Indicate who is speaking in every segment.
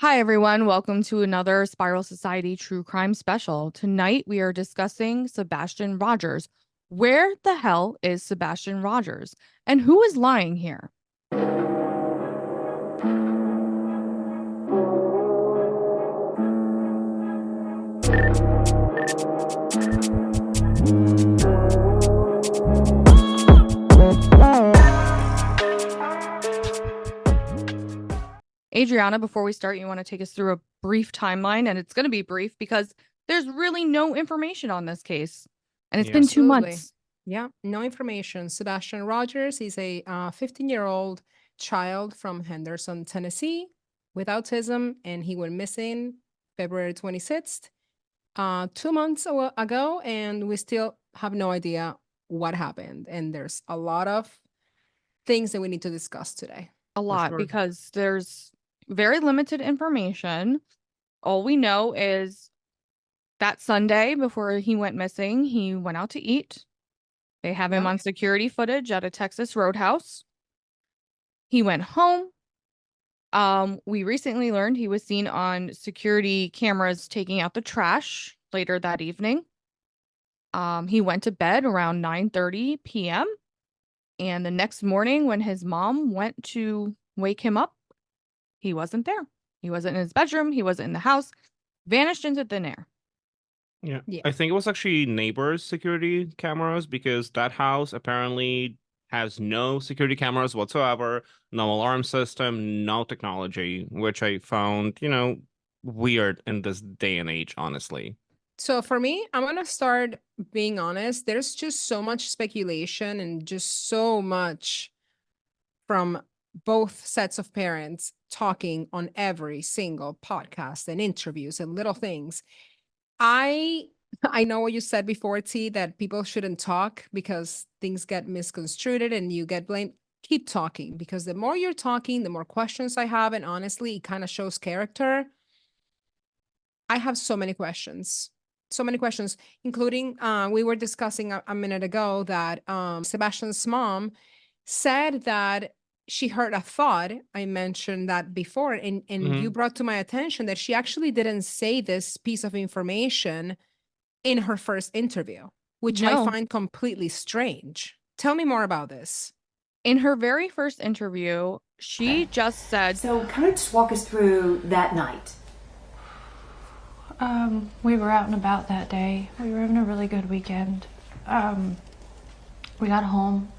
Speaker 1: Hi, everyone. Welcome to another Spiral Society True Crime Special. Tonight, we are discussing Sebastian Rogers. Where the hell is Sebastian Rogers? And who is lying here? Adriana, before we start, you want to take us through a brief timeline? And it's going to be brief because there's really no information on this case. And it's
Speaker 2: Yeah.
Speaker 1: been 2
Speaker 3: Absolutely.
Speaker 1: months.
Speaker 3: Yeah, no information. Sebastian Rogers is a 15-year-old child from Henderson, Tennessee, with autism, and he went missing February 26th, 2 months ago, and we still have no idea what happened. And there's a lot of things that we need to discuss today.
Speaker 1: A
Speaker 2: For
Speaker 1: lot
Speaker 2: sure.
Speaker 1: because there's very limited information. All we know is that Sunday before he went missing, he went out to eat. They have him
Speaker 3: Yeah.
Speaker 1: on security footage at a Texas roadhouse. He went home. We recently learned he was seen on security cameras taking out the trash later that evening. He went to bed around 9:30 p.m. And the next morning when his mom went to wake him up, he wasn't there. He wasn't in his bedroom. He wasn't in the house. Vanished into thin air.
Speaker 2: Yeah.
Speaker 3: Yeah.
Speaker 2: I think it was actually neighbors' security cameras because that house apparently has no security cameras whatsoever, no alarm system, no technology, which I found, weird in this day and age, honestly.
Speaker 3: So for me, I'm going to start being honest. There's just so much speculation and just so much from both sets of parents talking on every single podcast and interviews and little things. I I know what you said before, T, that people shouldn't talk because things get misconstrued and you get blamed. Keep talking because the more you're talking, the more questions I have, and honestly, it kind of shows character. I have so many questions. So many questions, including we were discussing a minute ago that Sebastian's mom said that she heard a thought. I mentioned that before, and you
Speaker 2: Hmm.
Speaker 3: brought to my attention that she actually didn't say this piece of information in her first interview, which I
Speaker 1: No.
Speaker 3: find completely strange. Tell me more about this.
Speaker 1: In her very first interview, she just said,
Speaker 4: So, kind of just walk us through that night.
Speaker 5: We were out and about that day. We were having a really good weekend. We got home.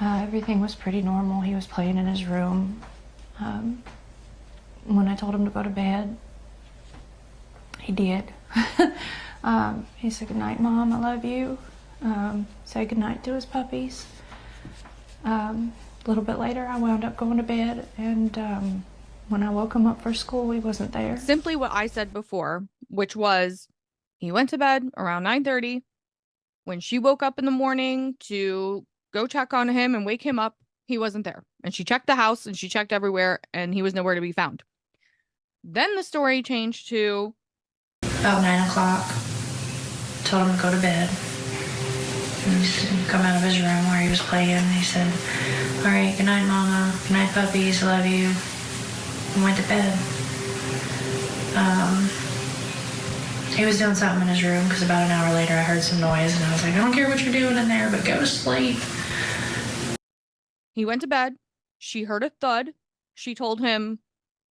Speaker 5: Everything was pretty normal. He was playing in his room. When I told him to go to bed, he did. He said, "Good night, Mom. I love you." Said goodnight to his puppies. A little bit later, I wound up going to bed, and when I woke him up for school, he wasn't there.
Speaker 1: simply what I said before, which was he went to bed around 9:30. When she woke up in the morning to go check on him and wake him up, he wasn't there. And she checked the house and she checked everywhere and he was nowhere to be found. Then the story changed to
Speaker 5: About 9 o'clock, told him to go to bed. And he said, come out of his room where he was playing. He said, "All right, good night, Mama. Good night, puppies. I love you." And went to bed. He was doing something in his room because about an hour later I heard some noise and I was like, "I don't care what you're doing in there, but go to sleep."
Speaker 1: he went to bed. She heard a thud. She told him,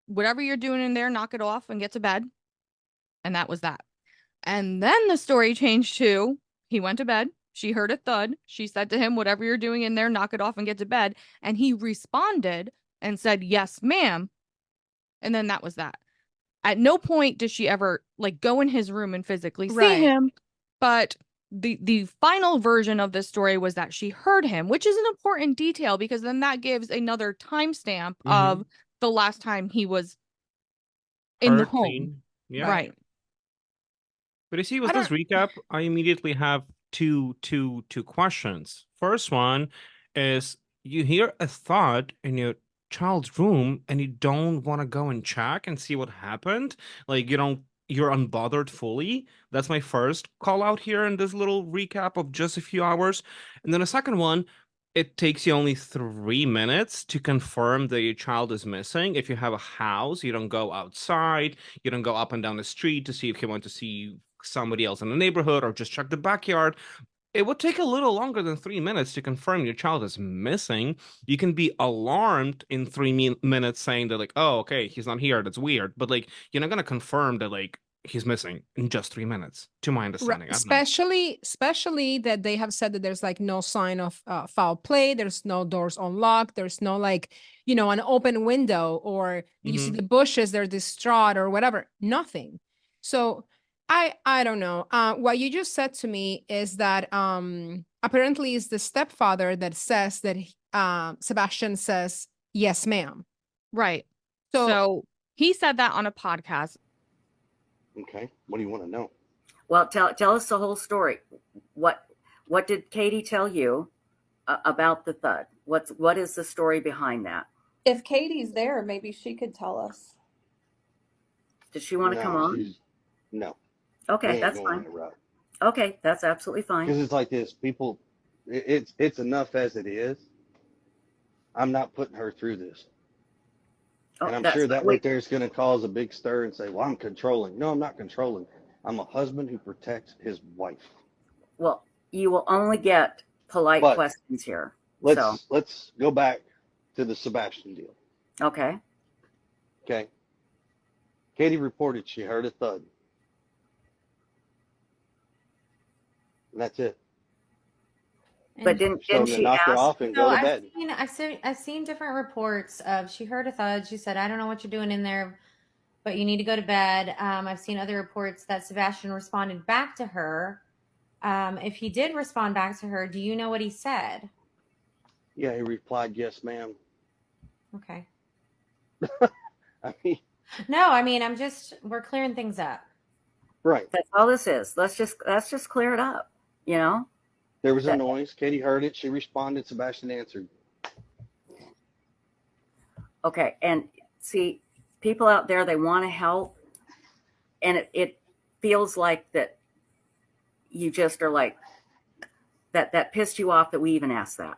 Speaker 1: whatever you're doing in there, knock it off and get to bed. And that was that. And then the story changed to he went to bed. She heard a thud. She said to him, whatever you're doing in there, knock it off and get to bed. And he responded and said, yes, ma'am. And then that was that. At no point does she ever go in his room and physically see
Speaker 3: Right.
Speaker 1: him. But the final version of this story was that she heard him, which is an important detail because then that gives another timestamp of the last time he was in the
Speaker 2: Heard,
Speaker 1: home.
Speaker 2: seen. Yeah.
Speaker 1: Right.
Speaker 2: But you see,
Speaker 3: I
Speaker 2: with this
Speaker 3: don't-
Speaker 2: recap, I immediately have two questions. First one is you hear a thought in your child's room and you don't want to go and check and see what happened. Like you're unbothered fully. That's my first call out here in this little recap of just a few hours. And then a second one, it takes you only 3 minutes to confirm that your child is missing. If you have a house, you don't go outside, you don't go up and down the street to see if you want to see somebody else in the neighborhood or just check the backyard. It would take a little longer than 3 minutes to confirm your child is missing. You can be alarmed in 3 minutes saying that, like, oh, okay, he's not here. That's weird. But like, you're not gonna confirm that like he's missing in just 3 minutes, to my understanding. I don't know.
Speaker 3: Especially that they have said that there's like no sign of foul play. There's no doors unlocked. There's no like, an open window, or you see
Speaker 2: Mhm.
Speaker 3: the bushes, they're distraught or whatever. Nothing. So I don't know. What you just said to me is that apparently it's the stepfather that says that Sebastian says yes, ma'am.
Speaker 1: Right.
Speaker 3: So
Speaker 1: So he said that on a podcast.
Speaker 6: Okay. What do you want to know?
Speaker 7: Well, tell us the whole story. What did Katie tell you about the thud? What is the story behind that?
Speaker 8: If Katie's there, maybe she could tell us.
Speaker 7: Does she want to come on?
Speaker 6: No.
Speaker 7: Okay,
Speaker 6: we ain't
Speaker 7: that's
Speaker 6: gonna
Speaker 7: fine.
Speaker 6: interrupt.
Speaker 7: Okay, that's absolutely fine.
Speaker 6: Because it's like this. People, it's enough as it is. I'm not putting her through this.
Speaker 7: Oh,
Speaker 6: And I'm
Speaker 7: that's
Speaker 6: sure that
Speaker 7: fine.
Speaker 6: right there is going to cause a big stir and say, well, I'm controlling. No, I'm not controlling. I'm a husband who protects his wife.
Speaker 7: Well, you will only get polite
Speaker 6: But
Speaker 7: questions here.
Speaker 6: Let's go back to the Sebastian deal.
Speaker 7: Okay.
Speaker 6: Okay. Katie reported she heard a thud. And that's it.
Speaker 7: But didn't
Speaker 6: So to
Speaker 7: she
Speaker 6: knock her
Speaker 7: ask?
Speaker 6: off and
Speaker 9: So
Speaker 6: go to bed.
Speaker 9: I've seen different reports of she heard a thud. She said, "I don't know what you're doing in there, but you need to go to bed." I've seen other reports that Sebastian responded back to her. If he did respond back to her, do you know what he said?
Speaker 6: Yeah, he replied, yes, ma'am.
Speaker 9: Okay.
Speaker 6: I mean,
Speaker 9: No, I mean we're clearing things up.
Speaker 6: right.
Speaker 7: That's all this is. Let's just clear it up.
Speaker 6: There was a noise. Katie heard it. She responded. Sebastian answered.
Speaker 7: Okay, and see, people out there, they want to help, and it feels like that you just are like that pissed you off that we even asked that.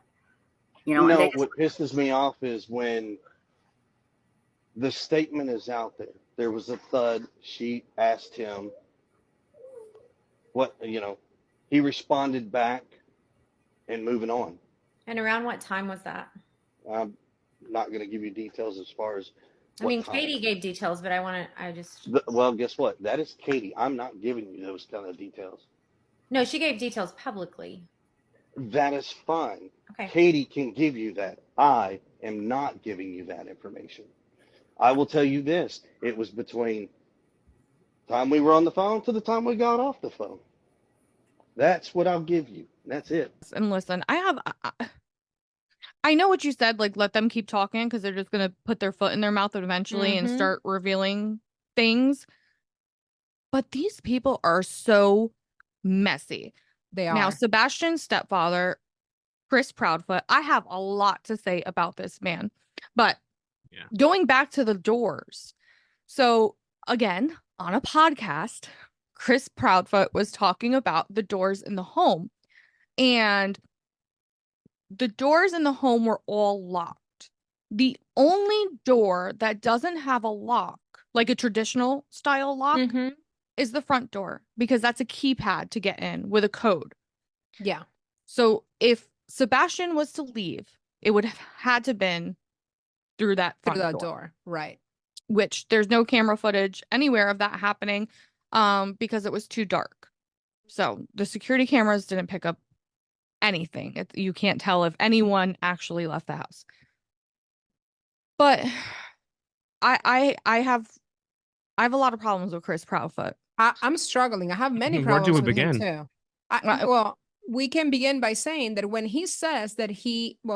Speaker 6: No,
Speaker 7: and they
Speaker 6: what pisses me off is when the statement is out there. There was a thud. She asked him what, he responded back and moving on.
Speaker 9: And around what time was that?
Speaker 6: I'm not going to give you details as far as
Speaker 9: I mean,
Speaker 6: time.
Speaker 9: Katie gave details, but
Speaker 6: Well, guess what? That is Katie. I'm not giving you those kind of details.
Speaker 9: No, she gave details publicly.
Speaker 6: That is fine.
Speaker 9: Okay.
Speaker 6: Katie can give you that. I am not giving you that information. I will tell you this. It was between the time we were on the phone to the time we got off the phone. That's what I'll give you. That's it.
Speaker 1: And listen, I know what you said, like let them keep talking because they're just gonna put their foot in their mouth eventually and
Speaker 3: Mhm.
Speaker 1: start revealing things. But these people are so messy.
Speaker 3: They are.
Speaker 1: Now, Sebastian's stepfather, Chris Proudfoot, I have a lot to say about this man. But
Speaker 2: Yeah.
Speaker 1: going back to the doors. So again, on a podcast, Chris Proudfoot was talking about the doors in the home. And the doors in the home were all locked. The only door that doesn't have a lock, like a traditional style lock,
Speaker 3: Mhm.
Speaker 1: is the front door because that's a keypad to get in with a code.
Speaker 3: Yeah.
Speaker 1: So if Sebastian was to leave, it would have had to been through that
Speaker 3: Through
Speaker 1: front
Speaker 3: that
Speaker 1: door,
Speaker 3: door. Right.
Speaker 1: which there's no camera footage anywhere of that happening because it was too dark. So the security cameras didn't pick up anything. You can't tell if anyone actually left the house. But I have a lot of problems with Chris Proudfoot.
Speaker 3: I'm struggling. I have many
Speaker 2: Where do
Speaker 3: problems
Speaker 2: we
Speaker 3: with him
Speaker 2: begin?
Speaker 3: too. Well, we can begin by saying that when he says that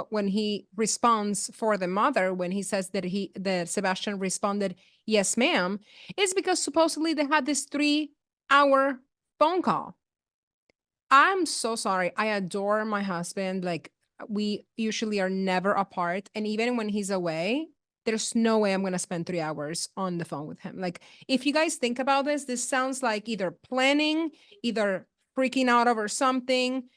Speaker 3: when he responds for the mother, when he says that Sebastian responded, yes, ma'am, it's because supposedly they had this 3-hour phone call. I'm so sorry. I adore my husband. Like, we usually are never apart. And even when he's away, there's no way I'm going to spend 3 hours on the phone with him. Like, if you guys think about this sounds like either planning, either freaking out over something.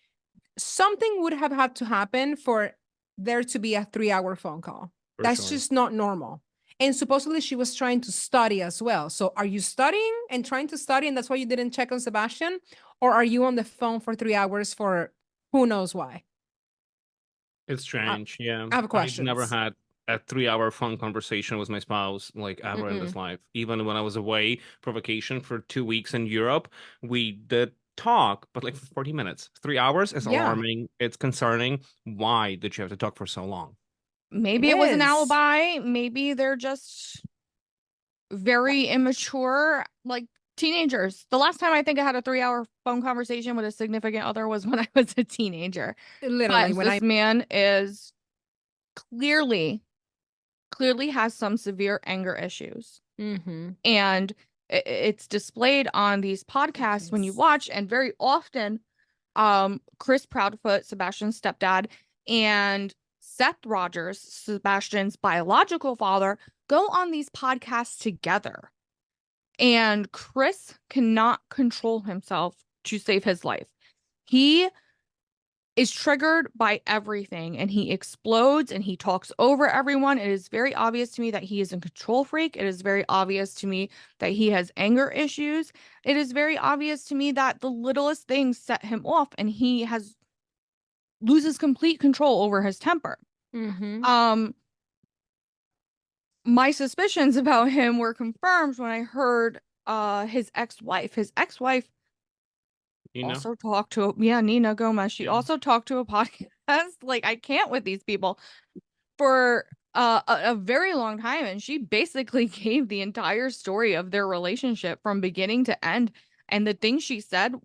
Speaker 3: something would have had to happen for there to be a 3-hour phone call.
Speaker 2: For
Speaker 3: That's
Speaker 2: sure.
Speaker 3: just not normal. And supposedly she was trying to study as well. So are you studying and trying to study and that's why you didn't check on Sebastian? Or are you on the phone for 3 hours for who knows why?
Speaker 2: It's strange. Yeah.
Speaker 3: I have
Speaker 2: I've never
Speaker 3: questions.
Speaker 2: had a 3-hour phone conversation with my spouse, like ever in this life. Even when I was away for vacation for 2 weeks in Europe, we did talk, but like for 40 minutes. 3 hours is
Speaker 3: Yeah,
Speaker 2: alarming. It's concerning. Why did you have to talk for so long?
Speaker 3: it
Speaker 1: Maybe it was an
Speaker 3: is.
Speaker 1: alibi. Maybe they're just very immature, like teenagers. The last time I think I had a 3-hour phone conversation with a significant other was when I was a teenager.
Speaker 3: Literally,
Speaker 1: But
Speaker 3: when I
Speaker 1: this man is clearly, clearly has some severe anger issues.
Speaker 3: mm-hmm.
Speaker 1: And it's displayed on these podcasts when you watch, and very often Chris Proudfoot, Sebastian's stepdad, and Seth Rogers, Sebastian's biological father, go on these podcasts together. And Chris cannot control himself to save his life. He is triggered by everything and he explodes and he talks over everyone. It is very obvious to me that he is a control freak. It is very obvious to me that he has anger issues. It is very obvious to me that the littlest things set him off and he loses complete control over his temper.
Speaker 3: Mm-hmm.
Speaker 1: My suspicions about him were confirmed when I heard his ex-wife. His ex-wife also talked to Nina Gomez. She also talked to a podcast. Like, I can't with these people for a very long time, and she basically gave the entire story of their relationship from beginning to end. And the things she said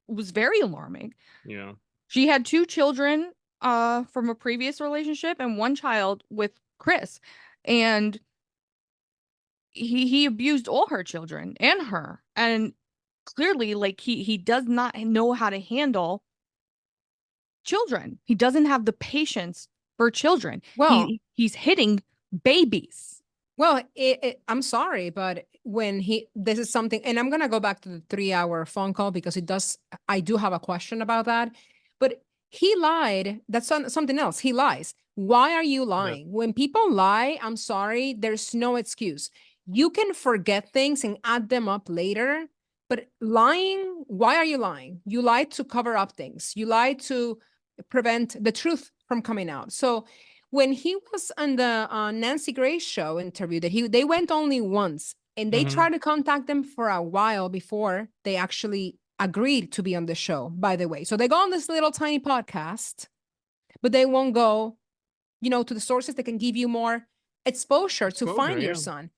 Speaker 1: was very alarming.
Speaker 2: Yeah.
Speaker 1: She had 2 children from a previous relationship and 1 child with Chris, and he abused all her children and her, and clearly, like, he does not know how to handle children. He doesn't have the patience for children.
Speaker 3: Well,
Speaker 1: He's hitting babies.
Speaker 3: Well, I'm sorry, but this is something, and I'm going to go back to the 3-hour phone call because I do have a question about that. But he lied. That's something else. He lies. Why are you lying? When people lie, I'm sorry, there's no excuse. You can forget things and add them up later, but lying, why are you lying? You lied to cover up things. You lied to prevent the truth from coming out. So when he was on the Nancy Grace show interview, they went only once, and they tried to contact them for a while before they actually agreed to be on the show, by the way. So they go on this little tiny podcast, but they won't go, to the sources that can give you more exposure to find your son.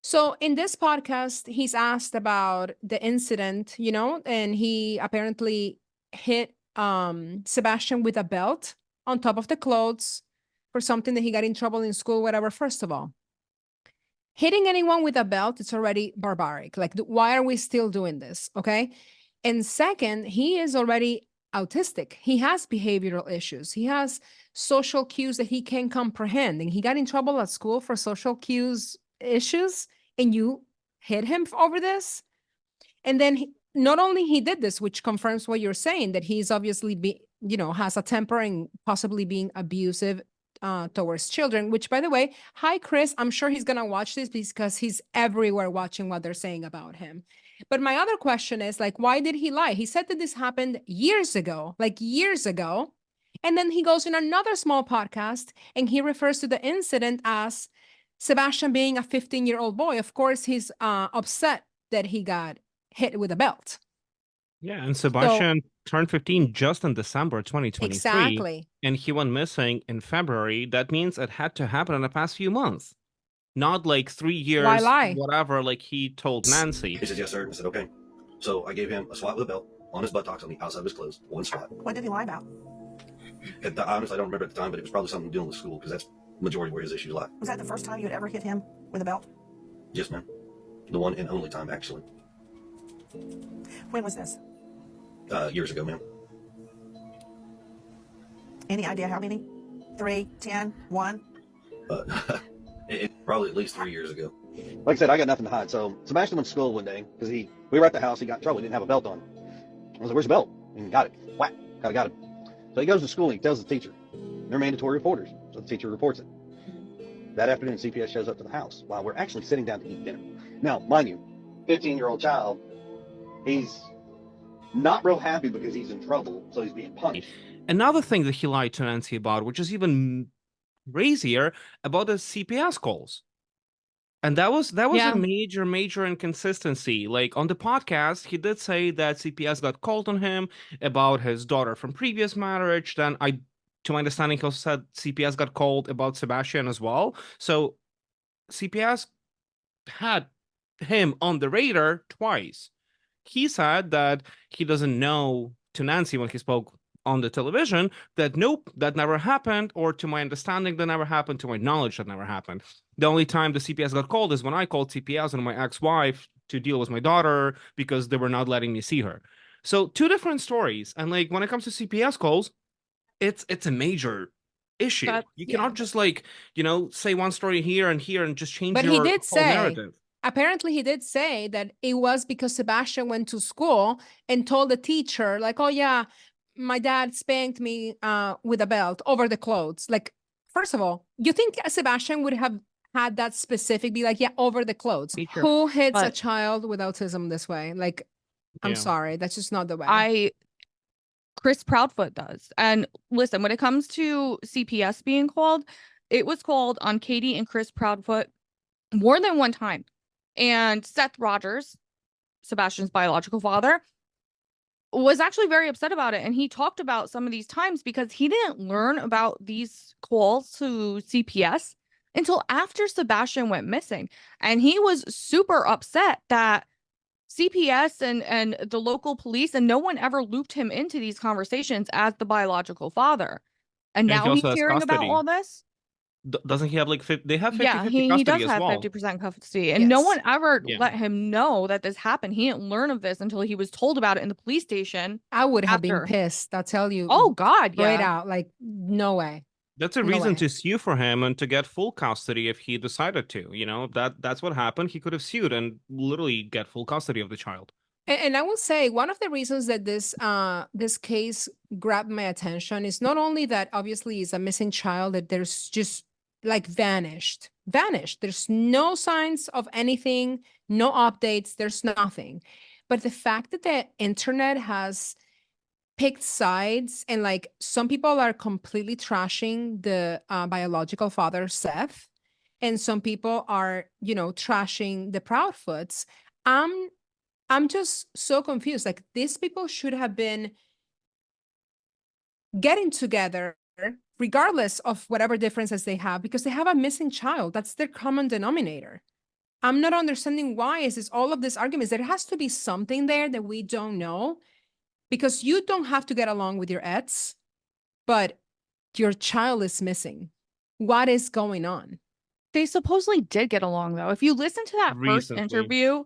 Speaker 3: So in this podcast, he's asked about the incident, and he apparently hit Sebastian with a belt on top of the clothes for something that he got in trouble in school, whatever. First of all, hitting anyone with a belt, it's already barbaric. Like, why are we still doing this? Okay. And second, he is already autistic. He has behavioral issues. He has social cues that he can't comprehend. And he got in trouble at school for social cues issues, and you hit him over this. And then not only he did this, which confirms what you're saying, that he's obviously has a temper and possibly being abusive towards children, which, by the way, hi, Chris, I'm sure he's going to watch this because he's everywhere watching what they're saying about him. But my other question is, like, why did he lie? He said that this happened years ago. And then he goes in another small podcast and he refers to the incident as Sebastian being a 15-year-old boy. Of course, he's upset that he got hit with a belt.
Speaker 2: Yeah, and Sebastian turned 15 just in December 2023.
Speaker 3: Exactly.
Speaker 2: And he went missing in February. That means it had to happen in the past few months. Not like 3 years,
Speaker 3: Why lie?
Speaker 2: whatever, like he told Nancy.
Speaker 10: He says, yes, sir. I said, okay. So I gave him a swat with a belt on his buttocks on the outside of his clothes, one swat.
Speaker 11: What did he lie about?
Speaker 10: Honestly, I don't remember at the time, but it was probably something dealing with school because that's the majority where his issues lie.
Speaker 11: Was that the first time you had ever hit him with a belt?
Speaker 10: Yes, ma'am. The one and only time, actually.
Speaker 11: When was this?
Speaker 10: Years ago, ma'am.
Speaker 11: Any idea how many? 3, 10, 1?
Speaker 10: Probably at least 3 years ago.
Speaker 6: Like I said, I got nothing to hide. So Sebastian went to school one day because we were at the house. He got in trouble. He didn't have a belt on. I was like, "Where's the belt?" And he got it. Whack. Got him. So he goes to school and he tells the teacher. They're mandatory reporters, so the teacher reports it. That afternoon, CPS shows up to the house while we're actually sitting down to eat dinner. Now, mind you, 15-year-old child, he's not real happy because he's in trouble, so he's being punished.
Speaker 2: Another thing that he lied to Nancy about, which is even crazier, about the CPS calls. And that was
Speaker 1: Yeah.
Speaker 2: a major inconsistency. Like on the podcast, he did say that CPS got called on him about his daughter from previous marriage. Then to my understanding, he also said CPS got called about Sebastian as well. So CPS had him on the radar twice. He said that he doesn't know to Nancy when he spoke on the television that nope, that never happened, or to my understanding, that never happened, to my knowledge, that never happened. The only time the CPS got called is when I called CPS on my ex-wife to deal with my daughter because they were not letting me see her. So two different stories. And like when it comes to CPS calls, it's a major issue. You cannot just like, say one story here and just change
Speaker 3: But he
Speaker 2: your
Speaker 3: did
Speaker 2: whole
Speaker 3: say,
Speaker 2: narrative.
Speaker 3: apparently he did say that it was because Sebastian went to school and told the teacher, like, oh yeah, my dad spanked me with a belt over the clothes. Like, first of all, you think Sebastian would have had that specific, be like, yeah, over the clothes?
Speaker 1: Teacher.
Speaker 3: Who hits a
Speaker 1: But-
Speaker 3: child with autism this way? Like, I'm
Speaker 2: Yeah.
Speaker 3: sorry, that's just not the way.
Speaker 1: Chris Proudfoot does. And listen, when it comes to CPS being called, it was called on Katie and Chris Proudfoot more than one time. And Seth Rogers, Sebastian's biological father, was actually very upset about it. And he talked about some of these times because he didn't learn about these calls to CPS until after Sebastian went missing. And he was super upset that CPS and the local police and no one ever looped him into these conversations as the biological father. And
Speaker 2: And he
Speaker 1: now
Speaker 2: also
Speaker 1: he's
Speaker 2: has
Speaker 1: hearing about
Speaker 2: custody.
Speaker 1: all this.
Speaker 2: Doesn't he have like they have 50-50
Speaker 1: Yeah, he
Speaker 2: custody
Speaker 1: does
Speaker 2: as
Speaker 1: have
Speaker 2: well?
Speaker 1: 50% custody. And no
Speaker 3: Yes.
Speaker 1: one ever
Speaker 2: Yeah.
Speaker 1: let him know that this happened. He didn't learn of this until he was told about it in the police station.
Speaker 3: I would have been
Speaker 1: after.
Speaker 3: pissed. I'll tell you.
Speaker 1: Oh God,
Speaker 3: Straight
Speaker 1: yeah.
Speaker 3: out. Like, no way.
Speaker 2: That's a
Speaker 3: No
Speaker 2: reason
Speaker 3: way.
Speaker 2: to sue for him and to get full custody if he decided to. That's what happened. He could have sued and literally get full custody of the child.
Speaker 3: And I will say one of the reasons that this case grabbed my attention is not only that obviously it's a missing child that there's just like vanished. There's no signs of anything, no updates, there's nothing. But the fact that the internet has picked sides and like some people are completely trashing the biological father, Seth, and some people are, trashing the Proudfoots. I'm just so confused. Like, these people should have been getting together regardless of whatever differences they have because they have a missing child. That's their common denominator. I'm not understanding why is this all of these arguments. There has to be something there that we don't know because you don't have to get along with your ex, but your child is missing. What is going on?
Speaker 1: They supposedly did get along though. If you listen to that first
Speaker 2: Recently.
Speaker 1: interview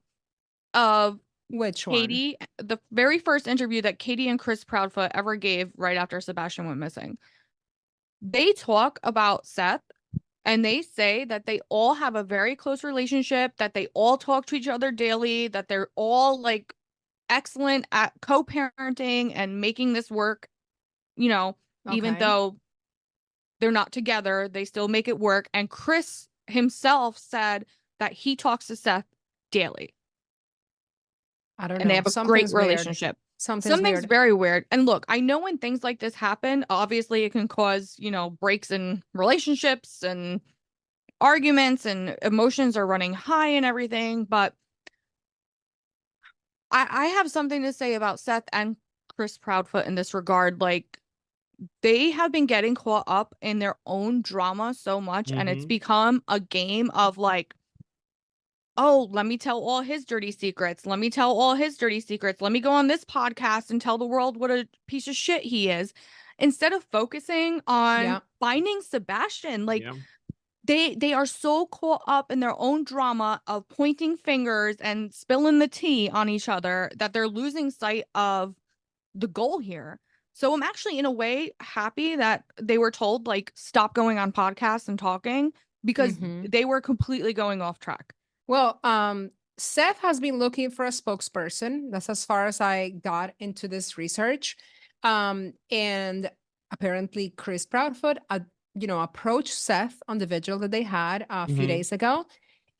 Speaker 1: of
Speaker 3: Which one?
Speaker 1: Katie, the very first interview that Katie and Chris Proudfoot ever gave right after Sebastian went missing, they talk about Seth and they say that they all have a very close relationship, that they all talk to each other daily, that they're all like excellent at co-parenting and making this work, even
Speaker 3: Okay.
Speaker 1: though they're not together, they still make it work. And Chris himself said that he talks to Seth daily.
Speaker 3: I don't know.
Speaker 1: And they have a great
Speaker 3: Something's weird.
Speaker 1: relationship.
Speaker 3: Something's weird.
Speaker 1: very weird. And look, I know when things like this happen, obviously it can cause, breaks in relationships and arguments and emotions are running high and everything. But I have something to say about Seth and Chris Proudfoot in this regard. Like, they have been getting caught up in their own drama so much, and it's
Speaker 2: Mhm.
Speaker 1: become a game of like, oh, let me tell all his dirty secrets. Let me tell all his dirty secrets. Let me go on this podcast and tell the world what a piece of shit he is. Instead of focusing on
Speaker 3: Yeah.
Speaker 1: finding Sebastian. Like,
Speaker 2: Yeah.
Speaker 1: they are so caught up in their own drama of pointing fingers and spilling the tea on each other that they're losing sight of the goal here. So I'm actually in a way happy that they were told like stop going on podcasts and talking because
Speaker 3: Mhm.
Speaker 1: they were completely going off track.
Speaker 3: Well, Seth has been looking for a spokesperson. That's as far as I got into this research. And apparently Chris Proudfoot, approached Seth on the vigil that they had a few
Speaker 2: Mhm.
Speaker 3: days ago.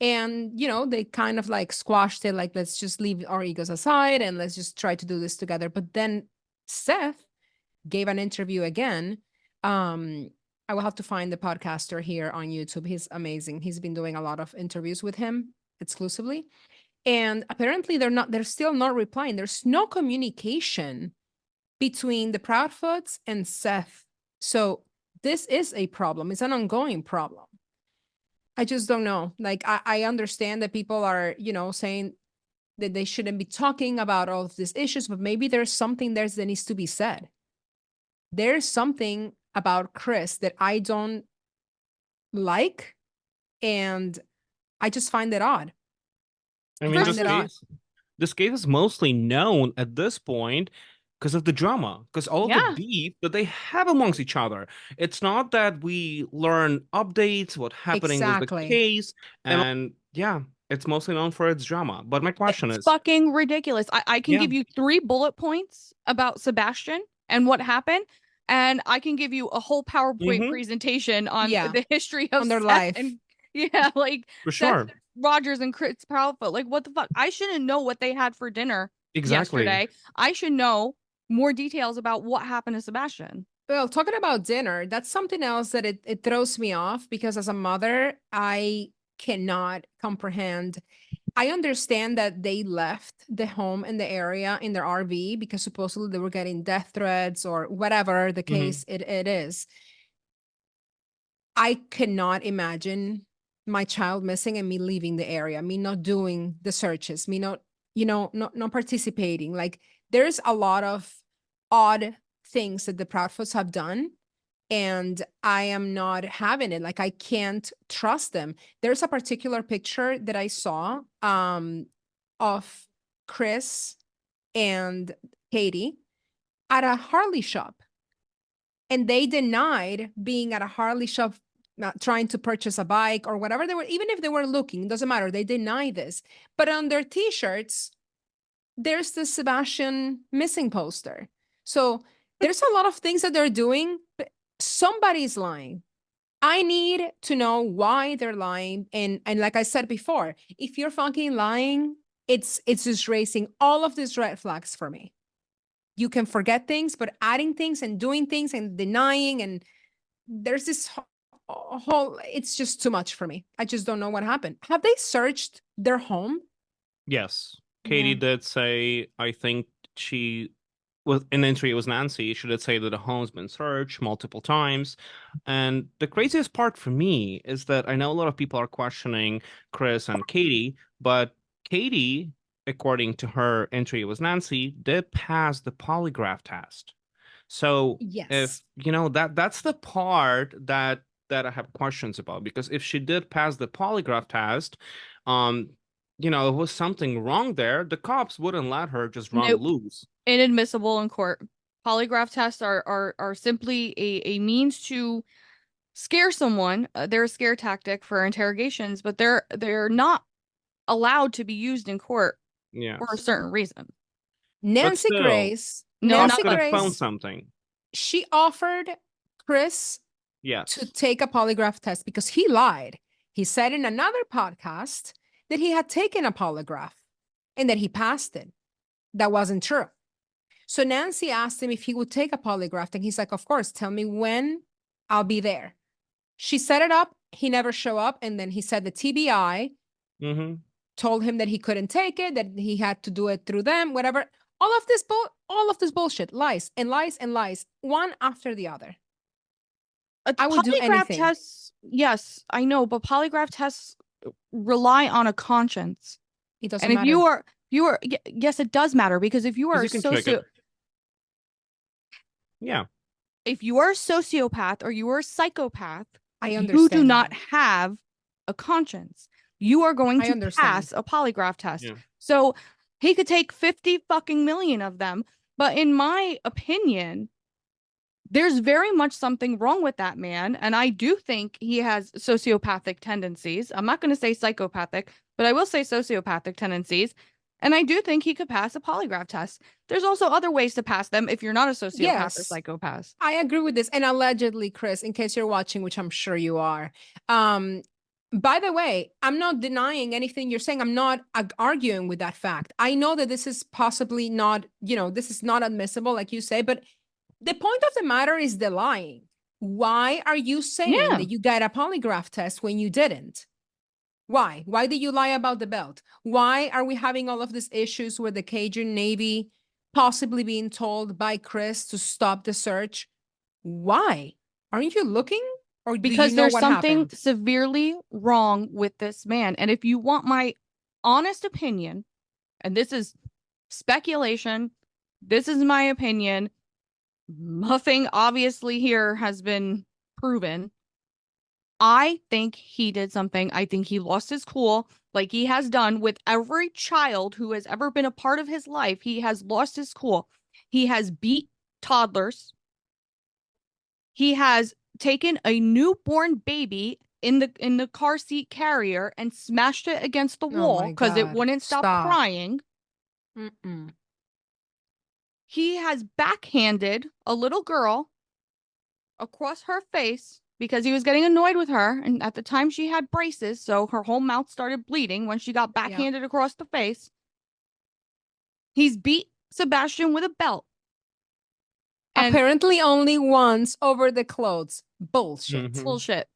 Speaker 3: And, they kind of like squashed it, like, let's just leave our egos aside and let's just try to do this together. But then Seth gave an interview again. I will have to find the podcaster here on YouTube. He's amazing. He's been doing a lot of interviews with him exclusively. And apparently they're still not replying. There's no communication between the Proudfoots and Seth. So this is a problem. It's an ongoing problem. I just don't know. Like, I understand that people are, saying that they shouldn't be talking about all of these issues, but maybe there's something there that needs to be said. There's something about Chris that I don't like, and I just find it odd.
Speaker 2: I mean,
Speaker 3: find it odd.
Speaker 2: this case is mostly known at this point because of the drama, because all of the
Speaker 1: Yeah.
Speaker 2: beef that they have amongst each other. It's not that we learn updates, what happening with the
Speaker 3: Exactly.
Speaker 2: case, and yeah, it's mostly known for its drama. But my question
Speaker 1: It's
Speaker 2: is,
Speaker 1: fucking ridiculous. I can
Speaker 2: Yeah.
Speaker 1: give you 3 bullet points about Sebastian and what happened, and I can give you a whole PowerPoint
Speaker 2: Mhm.
Speaker 1: presentation on
Speaker 3: Yeah.
Speaker 1: the history of
Speaker 3: On their
Speaker 1: Seth
Speaker 3: life.
Speaker 1: and yeah, like
Speaker 2: for
Speaker 1: Seth
Speaker 2: sure,
Speaker 1: Rogers and Chris Proudfoot. Like, what the fuck? I shouldn't know what they had for dinner
Speaker 2: exactly.
Speaker 1: yesterday. I should know more details about what happened to Sebastian.
Speaker 3: Well, talking about dinner, that's something else that it throws me off, because as a mother, I cannot comprehend. I understand that they left the home and the area in their RV because supposedly they were getting death threats or whatever the case it is. I cannot imagine my child missing and me leaving the area, me not doing the searches, me not, not participating. Like, there's a lot of odd things that the Proudfoots have done, and I am not having it. Like, I can't trust them. There's a particular picture that I saw of Chris and Katie at a Harley shop, and they denied being at a Harley shop, trying to purchase a bike or whatever they were. Even if they were looking, it doesn't matter, they deny this. But on their t-shirts, there's the Sebastian missing poster. So there's a lot of things that they're doing, but somebody's lying. I need to know why they're lying. And like I said before, if you're fucking lying, it's just raising all of these red flags for me. You can forget things, but adding things and doing things and denying, and there's this whole, it's just too much for me. I just don't know what happened. Have they searched their home?
Speaker 2: Yes, Katie
Speaker 3: Yeah.
Speaker 2: did say, I think she was in the entry, it was Nancy. She did say that the home's been searched multiple times. And the craziest part for me is that I know a lot of people are questioning Chris and Katie, but Katie, according to her entry, it was Nancy, did pass the polygraph test. So
Speaker 3: Yes.
Speaker 2: if that's the part that I have questions about, because if she did pass the polygraph test, it was something wrong there, the cops wouldn't let her just run
Speaker 1: Nope.
Speaker 2: loose.
Speaker 1: Inadmissible in court. Polygraph tests are simply a means to scare someone. They're a scare tactic for interrogations, but they're not allowed to be used in court
Speaker 2: Yeah.
Speaker 1: for a certain reason.
Speaker 3: Nancy
Speaker 2: still,
Speaker 3: Grace.
Speaker 1: No,
Speaker 3: Nancy
Speaker 2: Could have found
Speaker 3: Grace.
Speaker 2: something.
Speaker 3: She offered Chris
Speaker 2: Yes.
Speaker 3: to take a polygraph test because he lied. He said in another podcast that he had taken a polygraph and that he passed it. That wasn't true. So Nancy asked him if he would take a polygraph, and he's like, of course, tell me when, I'll be there. She set it up. He never showed up. And then he said the TBI told him that he couldn't take it, that he had to do it through them, whatever. All of this bullshit, lies and lies and lies, one after the other. I would do anything.
Speaker 1: Tests, yes, I know, but polygraph tests rely on a conscience.
Speaker 3: It doesn't
Speaker 1: And if
Speaker 3: matter.
Speaker 1: you are, yes, it does matter, because if you are a
Speaker 2: You can check it. Yeah.
Speaker 1: if you are a sociopath or you are a psychopath,
Speaker 3: I
Speaker 1: you
Speaker 3: understand
Speaker 1: do not
Speaker 3: that.
Speaker 1: have a conscience. You are going
Speaker 3: I
Speaker 1: to
Speaker 3: understand.
Speaker 1: pass a polygraph test.
Speaker 2: Yeah.
Speaker 1: So he could take 50 fucking million of them. But in my opinion, there's very much something wrong with that man. And I do think he has sociopathic tendencies. I'm not going to say psychopathic, but I will say sociopathic tendencies. And I do think he could pass a polygraph test. There's also other ways to pass them if you're not a sociopath or
Speaker 3: Yes.
Speaker 1: psychopath.
Speaker 3: I agree with this. And allegedly, Chris, in case you're watching, which I'm sure you are, by the way, I'm not denying anything you're saying. I'm not arguing with that fact. I know that this is possibly not, this is not admissible, like you say, but the point of the matter is the lying. Why are you saying
Speaker 1: Yeah.
Speaker 3: that you got a polygraph test when you didn't? Why? Why did you lie about the belt? Why are we having all of these issues with the Cajun Navy possibly being told by Chris to stop the search? Why? Aren't you looking? Or do
Speaker 1: Because
Speaker 3: you know
Speaker 1: there's
Speaker 3: what
Speaker 1: something
Speaker 3: happened?
Speaker 1: severely wrong with this man. And if you want my honest opinion, and this is speculation, this is my opinion, nothing obviously here has been proven. I think he did something. I think he lost his cool, like he has done with every child who has ever been a part of his life. He has lost his cool. He has beat toddlers. He has taken a newborn baby in the car seat carrier and smashed it against the
Speaker 3: Oh
Speaker 1: wall
Speaker 3: my
Speaker 1: because it
Speaker 3: God.
Speaker 1: wouldn't stop
Speaker 3: Stop.
Speaker 1: crying.
Speaker 3: Mm-mm.
Speaker 1: He has backhanded a little girl across her face because he was getting annoyed with her. And at the time, she had braces, so her whole mouth started bleeding when she got backhanded across the face. He's beat Sebastian with a belt. And
Speaker 3: Apparently only once over the clothes. Bullshit.
Speaker 2: Mhm.
Speaker 1: bullshit.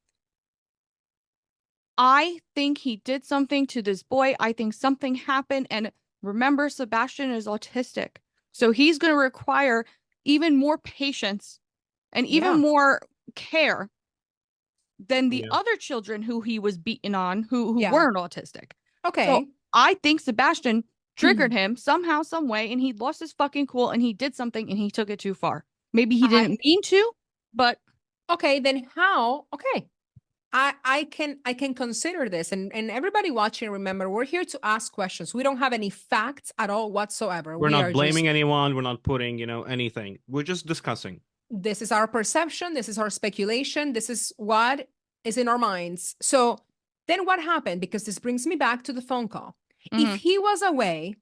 Speaker 1: I think he did something to this boy. I think something happened. And remember, Sebastian is autistic. So he's going to require even more patience and even
Speaker 3: Yeah.
Speaker 1: more care than the
Speaker 2: Yeah.
Speaker 1: other children who he was beaten on who
Speaker 3: Yeah.
Speaker 1: weren't autistic.
Speaker 3: Okay.
Speaker 1: So I think Sebastian triggered him somehow, some way, and he lost his fucking cool and he did something and he took it too far. Maybe he didn't mean to, but
Speaker 3: Okay, then how? Okay. I can consider this, and everybody watching, remember, we're here to ask questions. We don't have any facts at all whatsoever.
Speaker 2: We're
Speaker 3: We
Speaker 2: not
Speaker 3: are
Speaker 2: blaming
Speaker 3: just,
Speaker 2: anyone. We're not putting, anything. We're just discussing.
Speaker 3: this is our perception, this is our speculation, this is what is in our minds. So then what happened? Because this brings me back to the phone call. If he was away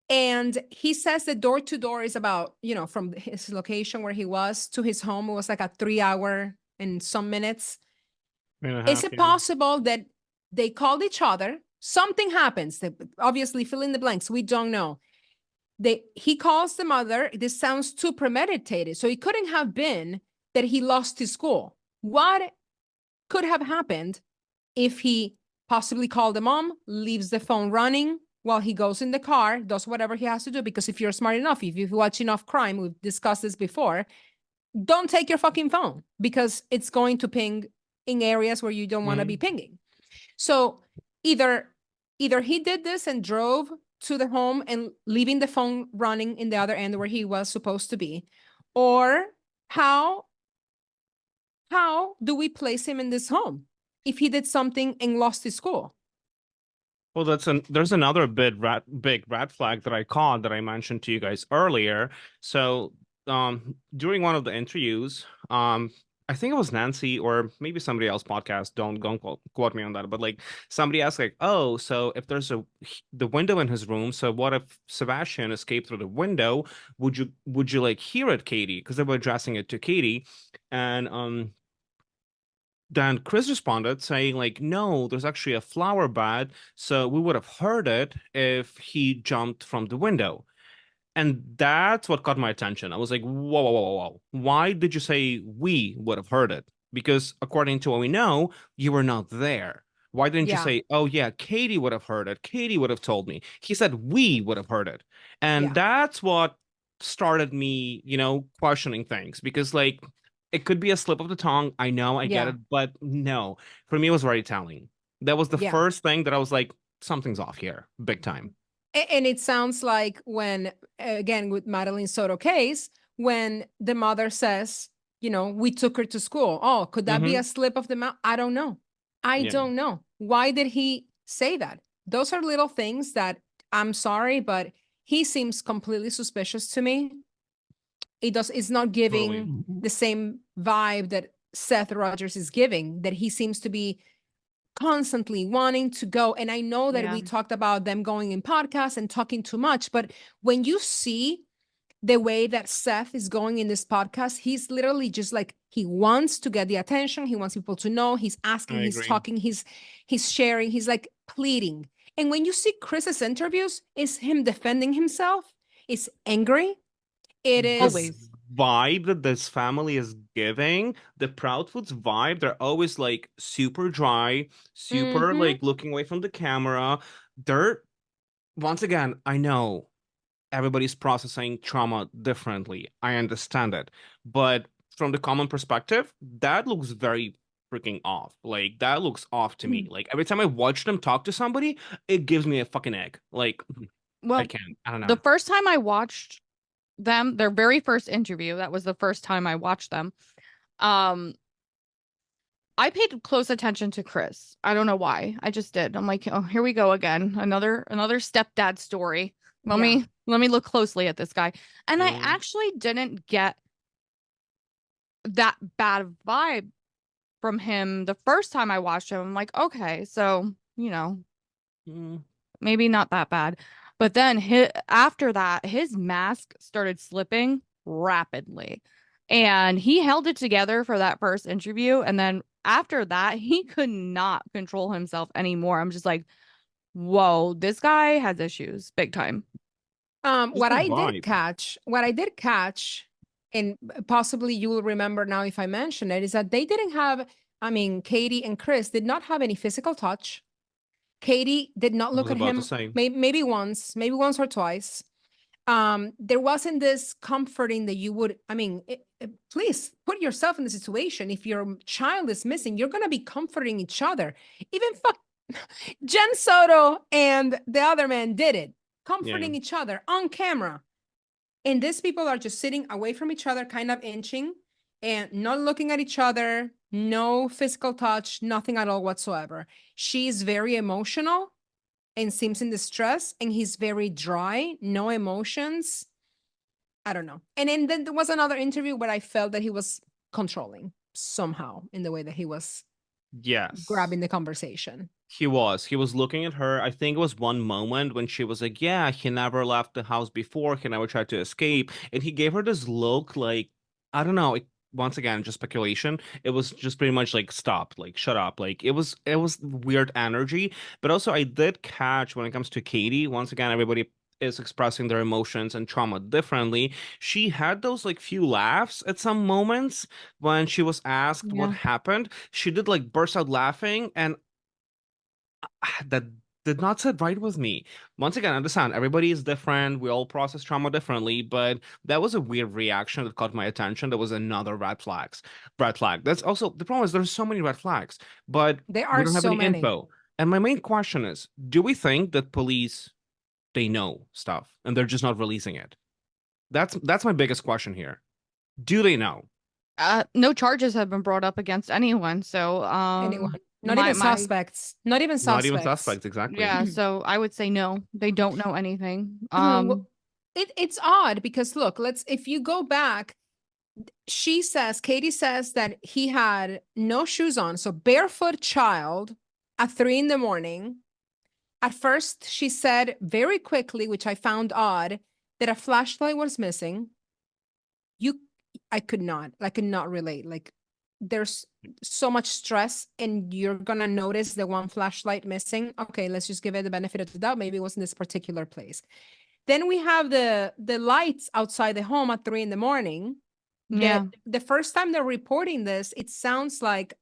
Speaker 3: and he says the door to door is about, from his location where he was to his home, it was like a 3 hour and some minutes. Is it possible that they called each other? Something happens. They obviously fill in the blanks. We don't know. He calls the mother. This sounds too premeditated. So it couldn't have been that he lost his cool. What could have happened if he possibly called the mom, leaves the phone running while he goes in the car, does whatever he has to do? Because if you're smart enough, if you watch enough crime, we've discussed this before, don't take your fucking phone because it's going to ping in areas where you don't want to be pinging. So either he did this and drove to the home and leaving the phone running in the other end where he was supposed to be, or how do we place him in this home if he did something and lost his cool?
Speaker 2: Well, there's another big red flag that I caught that I mentioned to you guys earlier. So, during one of the interviews, I think it was Nancy or maybe somebody else podcast. Don't quote me on that. But like somebody asked, like, oh, so if there's the window in his room, so what if Sebastian escaped through the window? Would you like hear it, Katie? Because they were addressing it to Katie, and then Chris responded saying, like, no, there's actually a flower bed, so we would have heard it if he jumped from the window. And that's what caught my attention. I was like, whoa, whoa, whoa, whoa. Why did you say we would have heard it? Because according to what we know, you were not there. Why didn't you say, oh, yeah, Katie would have heard it. Katie would have told me. He said we would have heard it. And that's what started me, questioning things. Because, like, it could be a slip of the tongue. I know, I get it. But no, for me, it was very telling. That was the first thing that I was like, something's off here, big time.
Speaker 3: And it sounds like when, again, with Madeline Soto case, when the mother says, we took her to school. Oh, could that be a slip of the mouth? I don't know. I don't know. Why did he say that? Those are little things that, I'm sorry, but he seems completely suspicious to me. It's not giving the same vibe that Seth Rogers is giving, that he seems to be constantly wanting to go. And I know that
Speaker 1: Yeah.
Speaker 3: we talked about them going in podcasts and talking too much, but when you see the way that Seth is going in this podcast, he's literally just like, he wants to get the attention. He wants people to know. He's asking,
Speaker 2: I
Speaker 3: he's
Speaker 2: agree.
Speaker 3: talking, he's sharing, he's like pleading. And when you see Chris's interviews, it's him defending himself. It's angry. It is
Speaker 1: Always.
Speaker 2: Vibe that this family is giving, the Proudfoods vibe, they're always like super dry, super
Speaker 3: Mhm.
Speaker 2: like looking away from the camera. They're, once again, I know everybody's processing trauma differently. I understand it. But from the common perspective, that looks very freaking off. Like that looks off to me. Like every time I watch them talk to somebody, it gives me a fucking egg. Like I
Speaker 1: Well,
Speaker 2: can't. I don't
Speaker 1: the
Speaker 2: know.
Speaker 1: first time I watched them, their very first interview, that was the first time I watched them. I paid close attention to Chris. I don't know why. I just did. I'm like, oh, here we go again. Another stepdad story. Let
Speaker 3: Yeah.
Speaker 1: me look closely at this guy. And I
Speaker 2: Mm.
Speaker 1: actually didn't get that bad vibe from him the first time I watched him. I'm like, okay, so,
Speaker 2: Mm.
Speaker 1: maybe not that bad. But then after that, his mask started slipping rapidly. And he held it together for that first interview. And then after that, he could not control himself anymore. I'm just like, whoa, this guy has issues big time.
Speaker 2: Just
Speaker 3: What
Speaker 2: the
Speaker 3: I
Speaker 2: vibe.
Speaker 3: did catch, and possibly you will remember now if I mention it, is that they didn't have, I mean, Katie and Chris did not have any physical touch. Katie did not
Speaker 2: I
Speaker 3: look
Speaker 2: was
Speaker 3: at
Speaker 2: about to
Speaker 3: him,
Speaker 2: say.
Speaker 3: maybe once or twice. There wasn't this comforting that you would, I mean, please put yourself in the situation. If your child is missing, you're going to be comforting each other. Even Jen Soto and the other man did it, comforting each other on camera. And these people are just sitting away from each other, kind of inching and not looking at each other, no physical touch, nothing at all whatsoever. She's very emotional and seems in distress, and he's very dry, no emotions. I don't know. And then there was another interview where I felt that he was controlling somehow in the way that he was
Speaker 2: Yes.
Speaker 3: grabbing the conversation.
Speaker 2: He was looking at her. I think it was one moment when she was like, yeah, he never left the house before. He never tried to escape. And he gave her this look like, I don't know. Once again, just speculation. It was just pretty much like, stop, like, shut up. Like, it was weird energy. But also, I did catch when it comes to Katie, once again, everybody is expressing their emotions and trauma differently. She had those like few laughs at some moments when she was asked what
Speaker 1: Yeah.
Speaker 2: happened. She did like burst out laughing, and that did not sit right with me. Once again, I understand everybody is different. We all process trauma differently, but that was a weird reaction that caught my attention. That was another red flag. That's also the problem is there's so many red flags, but
Speaker 3: There
Speaker 2: we
Speaker 3: are
Speaker 2: don't have
Speaker 3: so
Speaker 2: any
Speaker 3: many.
Speaker 2: info. And my main question is, do we think that police they know stuff and they're just not releasing it? That's my biggest question here. Do they know?
Speaker 1: No charges have been brought up against anyone. So,
Speaker 3: Anyone, not
Speaker 1: my
Speaker 3: even
Speaker 1: my
Speaker 3: suspects, not even
Speaker 2: Not even
Speaker 3: suspects.
Speaker 2: suspects, exactly.
Speaker 1: yeah, so I would say no. They don't know anything.
Speaker 3: Well, it's odd because look, if you go back, Katie says that he had no shoes on, so barefoot child at 3 a.m. At first, she said very quickly, which I found odd, that a flashlight was missing. I could not relate. Like, there's so much stress, and you're gonna notice the one flashlight missing. Okay, let's just give it the benefit of the doubt. Maybe it was in this particular place. Then we have the lights outside the home at 3 a.m.
Speaker 1: Yeah.
Speaker 3: The first time they're reporting this, it sounds like,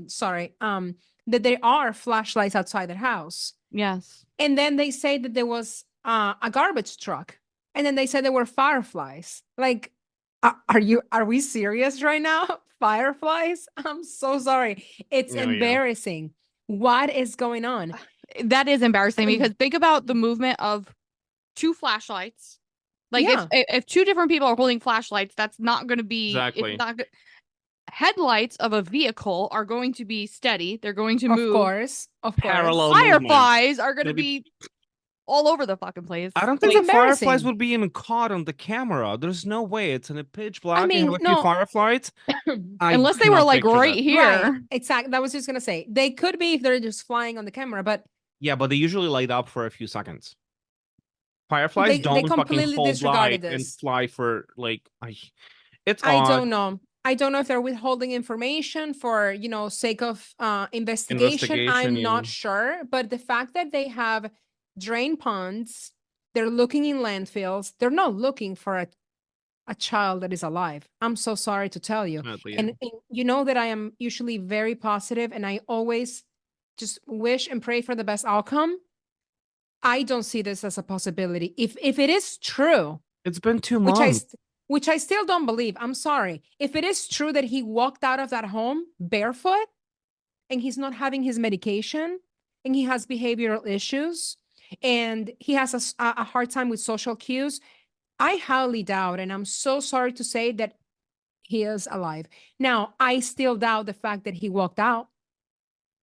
Speaker 3: sorry, that there are flashlights outside the house.
Speaker 1: Yes.
Speaker 3: And then they say that there was a garbage truck, and then they said there were fireflies. Like, are we serious right now? Fireflies? I'm so sorry. It's
Speaker 2: Oh, yeah.
Speaker 3: embarrassing. What is going on?
Speaker 1: That is embarrassing because think about the movement of two flashlights. Like
Speaker 3: Yeah.
Speaker 1: if two different people are holding flashlights, that's not going to be
Speaker 2: Exactly.
Speaker 1: it's not good. Headlights of a vehicle are going to be steady. They're going to
Speaker 3: Of
Speaker 1: move.
Speaker 3: course.
Speaker 2: Parallel movement.
Speaker 1: Fireflies are going to
Speaker 2: Maybe
Speaker 1: be all over the fucking place.
Speaker 2: I don't think
Speaker 3: It's
Speaker 2: the fireflies
Speaker 3: embarrassing.
Speaker 2: would be even caught on the camera. There's no way. It's in a pitch black.
Speaker 3: I
Speaker 2: And you
Speaker 3: mean,
Speaker 2: have a few
Speaker 3: no,
Speaker 2: fireflies. I
Speaker 1: Unless they were
Speaker 2: cannot
Speaker 1: like
Speaker 2: picture
Speaker 1: right
Speaker 2: that.
Speaker 3: right,
Speaker 1: here.
Speaker 3: exactly. That was just gonna say they could be if they're just flying on the camera, but
Speaker 2: Yeah, but they usually light up for a few seconds. Fireflies
Speaker 3: they
Speaker 2: don't fucking
Speaker 3: completely
Speaker 2: hold
Speaker 3: disregarded
Speaker 2: light and
Speaker 3: this.
Speaker 2: fly for like. It's
Speaker 3: I
Speaker 2: odd.
Speaker 3: don't know. I don't know if they're withholding information for, sake of investigation.
Speaker 2: Investigation,
Speaker 3: I'm
Speaker 2: yeah.
Speaker 3: not sure. But the fact that they have drain ponds, they're looking in landfills, they're not looking for a child that is alive. I'm so sorry to tell you.
Speaker 2: Sadly, yeah.
Speaker 3: And you know that I am usually very positive and I always just wish and pray for the best outcome. I don't see this as a possibility. If it is true,
Speaker 2: It's been 2
Speaker 3: which
Speaker 2: months.
Speaker 3: which I still don't believe. I'm sorry. If it is true that he walked out of that home barefoot and he's not having his medication and he has behavioral issues and he has a hard time with social cues, I highly doubt, and I'm so sorry to say that he is alive. Now, I still doubt the fact that he walked out.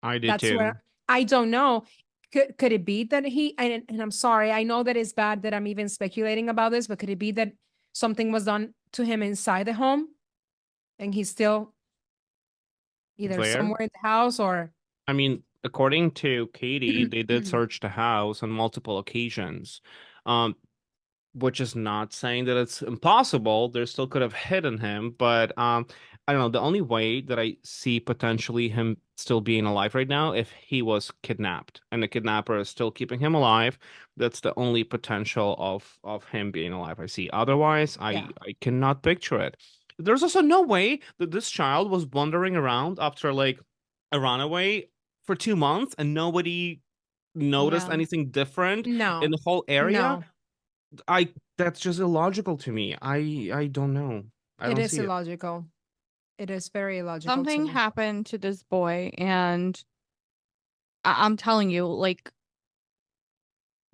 Speaker 2: I did
Speaker 3: That's
Speaker 2: too.
Speaker 3: where I don't know. Could it be that and I'm sorry, I know that it's bad that I'm even speculating about this, but could it be that something was done to him inside the home and he's still either
Speaker 2: There.
Speaker 3: somewhere in the house or
Speaker 2: I mean, according to Katie, they did search the house on multiple occasions. Which is not saying that it's impossible. They still could have hidden him, but I don't know. The only way that I see potentially him still being alive right now if he was kidnapped and the kidnapper is still keeping him alive. That's the only potential of him being alive I see. Otherwise,
Speaker 3: Yeah.
Speaker 2: I cannot picture it. There's also no way that this child was wandering around after like a runaway for 2 months and nobody noticed
Speaker 1: Yeah.
Speaker 2: anything different in
Speaker 3: no,
Speaker 2: the whole area.
Speaker 3: no,
Speaker 2: That's just illogical to me. I don't know. I
Speaker 3: it
Speaker 2: don't
Speaker 3: is
Speaker 2: see it.
Speaker 3: illogical. It is very illogical to
Speaker 1: Something
Speaker 3: me.
Speaker 1: happened to this boy, and I'm telling you, like,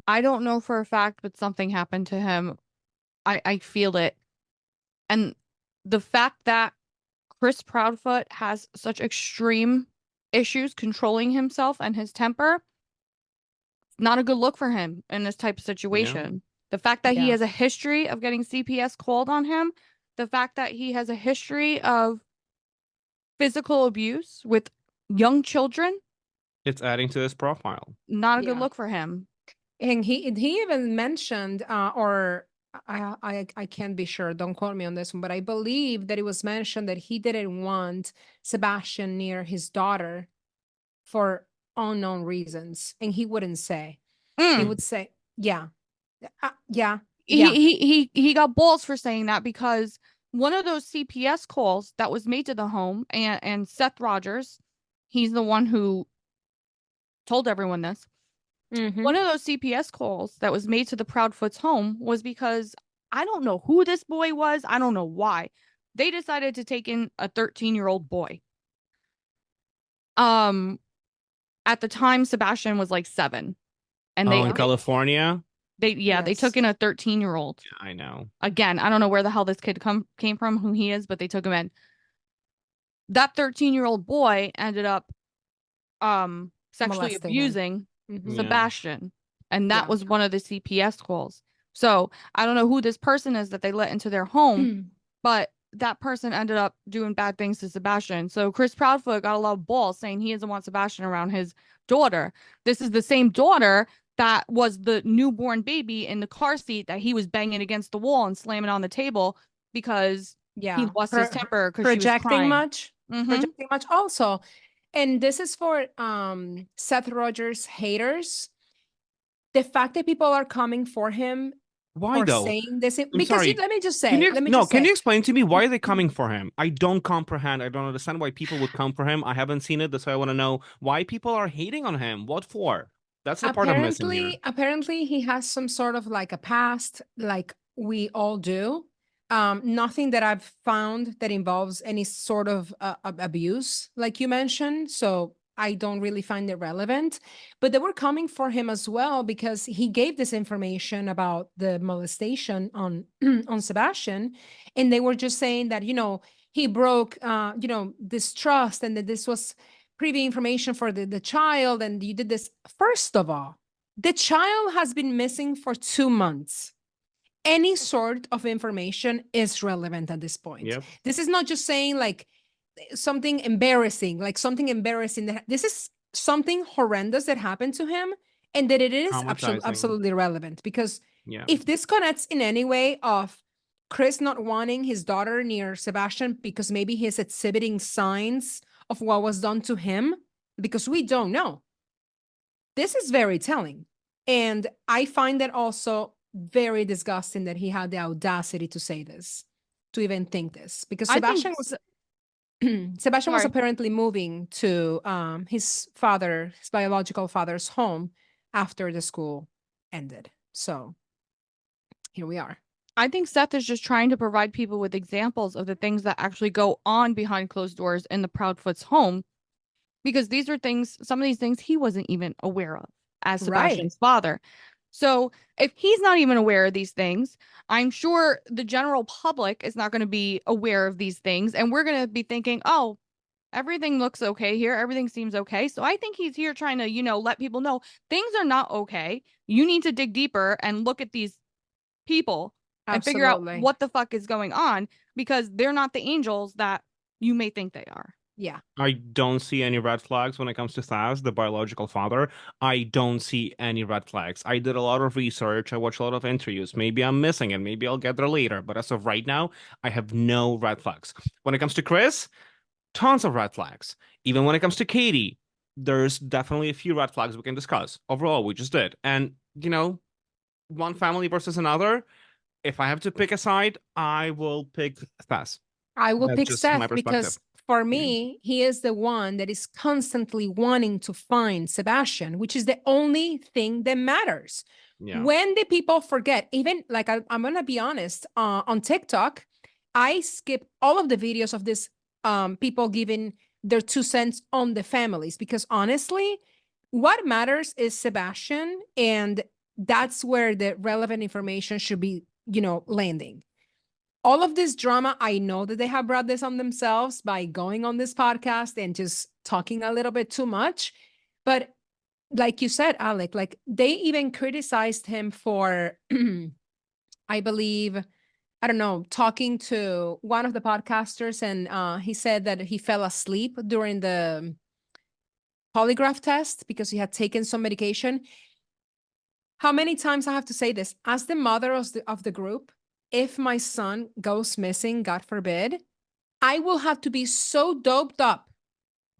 Speaker 1: I don't know for a fact, but something happened to him. I feel it. And the fact that Chris Proudfoot has such extreme issues controlling himself and his temper, not a good look for him in this type of situation. The fact that he
Speaker 3: Yeah.
Speaker 1: has a history of getting CPS called on him, the fact that he has a history of physical abuse with young children,
Speaker 2: It's adding to his profile.
Speaker 1: not a good
Speaker 3: Yeah.
Speaker 1: look for him.
Speaker 3: And he even mentioned, or I can't be sure. Don't quote me on this one, but I believe that it was mentioned that he didn't want Sebastian near his daughter for unknown reasons, and he wouldn't say. He
Speaker 1: Mm.
Speaker 3: would say, "Yeah, yeah,
Speaker 1: He,
Speaker 3: yeah,
Speaker 1: he got balls for saying that because one of those CPS calls that was made to the home, and Seth Rogers, he's the one who told everyone this.
Speaker 3: mhm,
Speaker 1: One of those CPS calls that was made to the Proudfoot's home was because I don't know who this boy was. I don't know why. They decided to take in a 13-year-old boy. At the time, Sebastian was like 7. And
Speaker 2: Oh, in California?
Speaker 1: they took
Speaker 3: Yes.
Speaker 1: in a 13-year-old.
Speaker 2: I know.
Speaker 1: Again, I don't know where the hell this kid came from, who he is, but they took him in. That 13-year-old boy ended up sexually
Speaker 3: Molesting him.
Speaker 1: abusing
Speaker 3: Mhm.
Speaker 2: Yeah.
Speaker 1: Sebastian. And that
Speaker 3: Yeah.
Speaker 1: was one of the CPS calls. So I don't know who this person is that they let into their home, but that person ended up doing bad things to Sebastian. So Chris Proudfoot got a lot of balls saying he doesn't want Sebastian around his daughter. This is the same daughter that was the newborn baby in the car seat that he was banging against the wall and slamming on the table because
Speaker 3: Yeah,
Speaker 1: he lost his temper because she was
Speaker 3: projecting
Speaker 1: crying.
Speaker 3: much,
Speaker 1: Mhm.
Speaker 3: projecting much. Also, and this is for Seth Rogers haters. The fact that people are coming for him
Speaker 2: Why
Speaker 3: for
Speaker 2: though?
Speaker 3: saying this,
Speaker 2: I'm
Speaker 3: because
Speaker 2: sorry.
Speaker 3: let me just
Speaker 2: Can
Speaker 3: say,
Speaker 2: you
Speaker 3: let me
Speaker 2: no?
Speaker 3: just
Speaker 2: Can
Speaker 3: say,
Speaker 2: you explain to me why are they coming for him? I don't comprehend. I don't understand why people would come for him. I haven't seen it. That's why I want to know why people are hating on him. What for? That's the part I'm missing here.
Speaker 3: apparently he has some sort of like a past, like we all do. Nothing that I've found that involves any sort of abuse, like you mentioned. So I don't really find it relevant. But they were coming for him as well because he gave this information about the molestation on on Sebastian, and they were just saying that he broke this trust and that this was privy information for the child and you did this. First of all, The child has been missing for 2 months. Any sort of information is relevant at this point.
Speaker 2: Yep.
Speaker 3: This is not just saying like something embarrassing, that this is something horrendous that happened to him, and that it is
Speaker 2: Traumatizing.
Speaker 3: absolutely relevant, because
Speaker 2: Yeah.
Speaker 3: if this connects in any way of Chris not wanting his daughter near Sebastian because maybe he's exhibiting signs of what was done to him, because we don't know. This is very telling. And I find that also very disgusting that he had the audacity to say this, to even think this, because
Speaker 1: I think
Speaker 3: Sebastian was Sebastian was
Speaker 1: Sorry.
Speaker 3: apparently moving to his biological father's home after the school ended. So here we are.
Speaker 1: I think Seth is just trying to provide people with examples of the things that actually go on behind closed doors in the Proudfoot's home, because these are things, some of these things he wasn't even aware of as
Speaker 3: Right.
Speaker 1: Sebastian's father. So if he's not even aware of these things, I'm sure the general public is not going to be aware of these things. And we're going to be thinking, oh, everything looks okay here. Everything seems okay. So I think he's here trying to, let people know things are not okay. You need to dig deeper and look at these people and figure out
Speaker 3: Absolutely.
Speaker 1: what the fuck is going on, because they're not the angels that you may think they are.
Speaker 3: Yeah.
Speaker 2: I don't see any red flags when it comes to Thaz, the biological father. I don't see any red flags. I did a lot of research. I watched a lot of interviews. Maybe I'm missing it. Maybe I'll get there later. But as of right now, I have no red flags. When it comes to Chris, tons of red flags. Even when it comes to Katie, there's definitely a few red flags we can discuss. Overall, we just did. And, one family versus another, if I have to pick a side, I will pick Thaz.
Speaker 3: I will
Speaker 2: That's
Speaker 3: pick
Speaker 2: just my
Speaker 3: Seth
Speaker 2: perspective.
Speaker 3: because for me, he is the one that is constantly wanting to find Sebastian, which is the only thing that matters.
Speaker 2: Yeah.
Speaker 3: When the people forget, even like I'm going to be honest, on TikTok, I skip all of the videos of this people giving their 2 cents on the families, because honestly, what matters is Sebastian, and that's where the relevant information should be, landing. All of this drama, I know that they have brought this on themselves by going on this podcast and just talking a little bit too much. But like you said, Alec, like they even criticized him for, I believe, I don't know, talking to one of the podcasters, and he said that he fell asleep during the polygraph test because he had taken some medication. How many times I have to say this? As the mother of the group, if my son goes missing, God forbid, I will have to be so doped up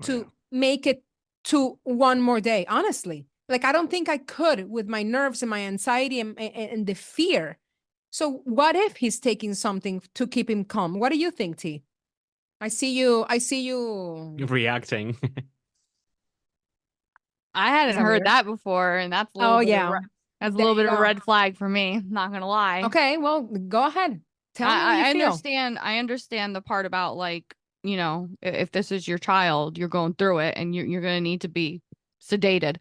Speaker 3: to make it to one more day, honestly. Like, I don't think I could with my nerves and my anxiety and the fear. So what if he's taking something to keep him calm? What do you think, T? I see you
Speaker 2: reacting.
Speaker 1: I hadn't
Speaker 3: that
Speaker 1: heard
Speaker 3: weird?
Speaker 1: that before, and that's a little
Speaker 3: Oh,
Speaker 1: bit
Speaker 3: yeah.
Speaker 1: that's a
Speaker 3: There
Speaker 1: little
Speaker 3: you
Speaker 1: bit of a
Speaker 3: go.
Speaker 1: red flag for me, not gonna lie.
Speaker 3: Okay, well, go ahead. Tell me what
Speaker 1: I
Speaker 3: you feel.
Speaker 1: understand the part about, like, if this is your child, you're going through it and you're gonna need to be sedated.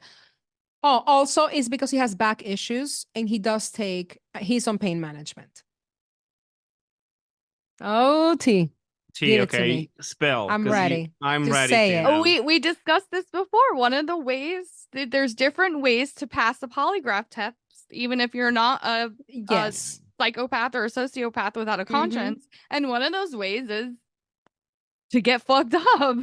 Speaker 3: Oh, also it's because he has back issues and he's on pain management. Oh, T.
Speaker 2: T,
Speaker 3: Give it to
Speaker 2: okay,
Speaker 3: me.
Speaker 2: spill.
Speaker 3: I'm
Speaker 2: 'cause
Speaker 3: ready.
Speaker 2: I'm
Speaker 3: Just
Speaker 2: ready
Speaker 3: say
Speaker 2: to
Speaker 3: it.
Speaker 1: Oh,
Speaker 2: know.
Speaker 1: we discussed this before. One of the ways, there's different ways to pass a polygraph test, even if you're not a
Speaker 3: Yes.
Speaker 1: psychopath or a sociopath without a
Speaker 3: Mhm.
Speaker 1: conscience. And one of those ways is to get fucked up.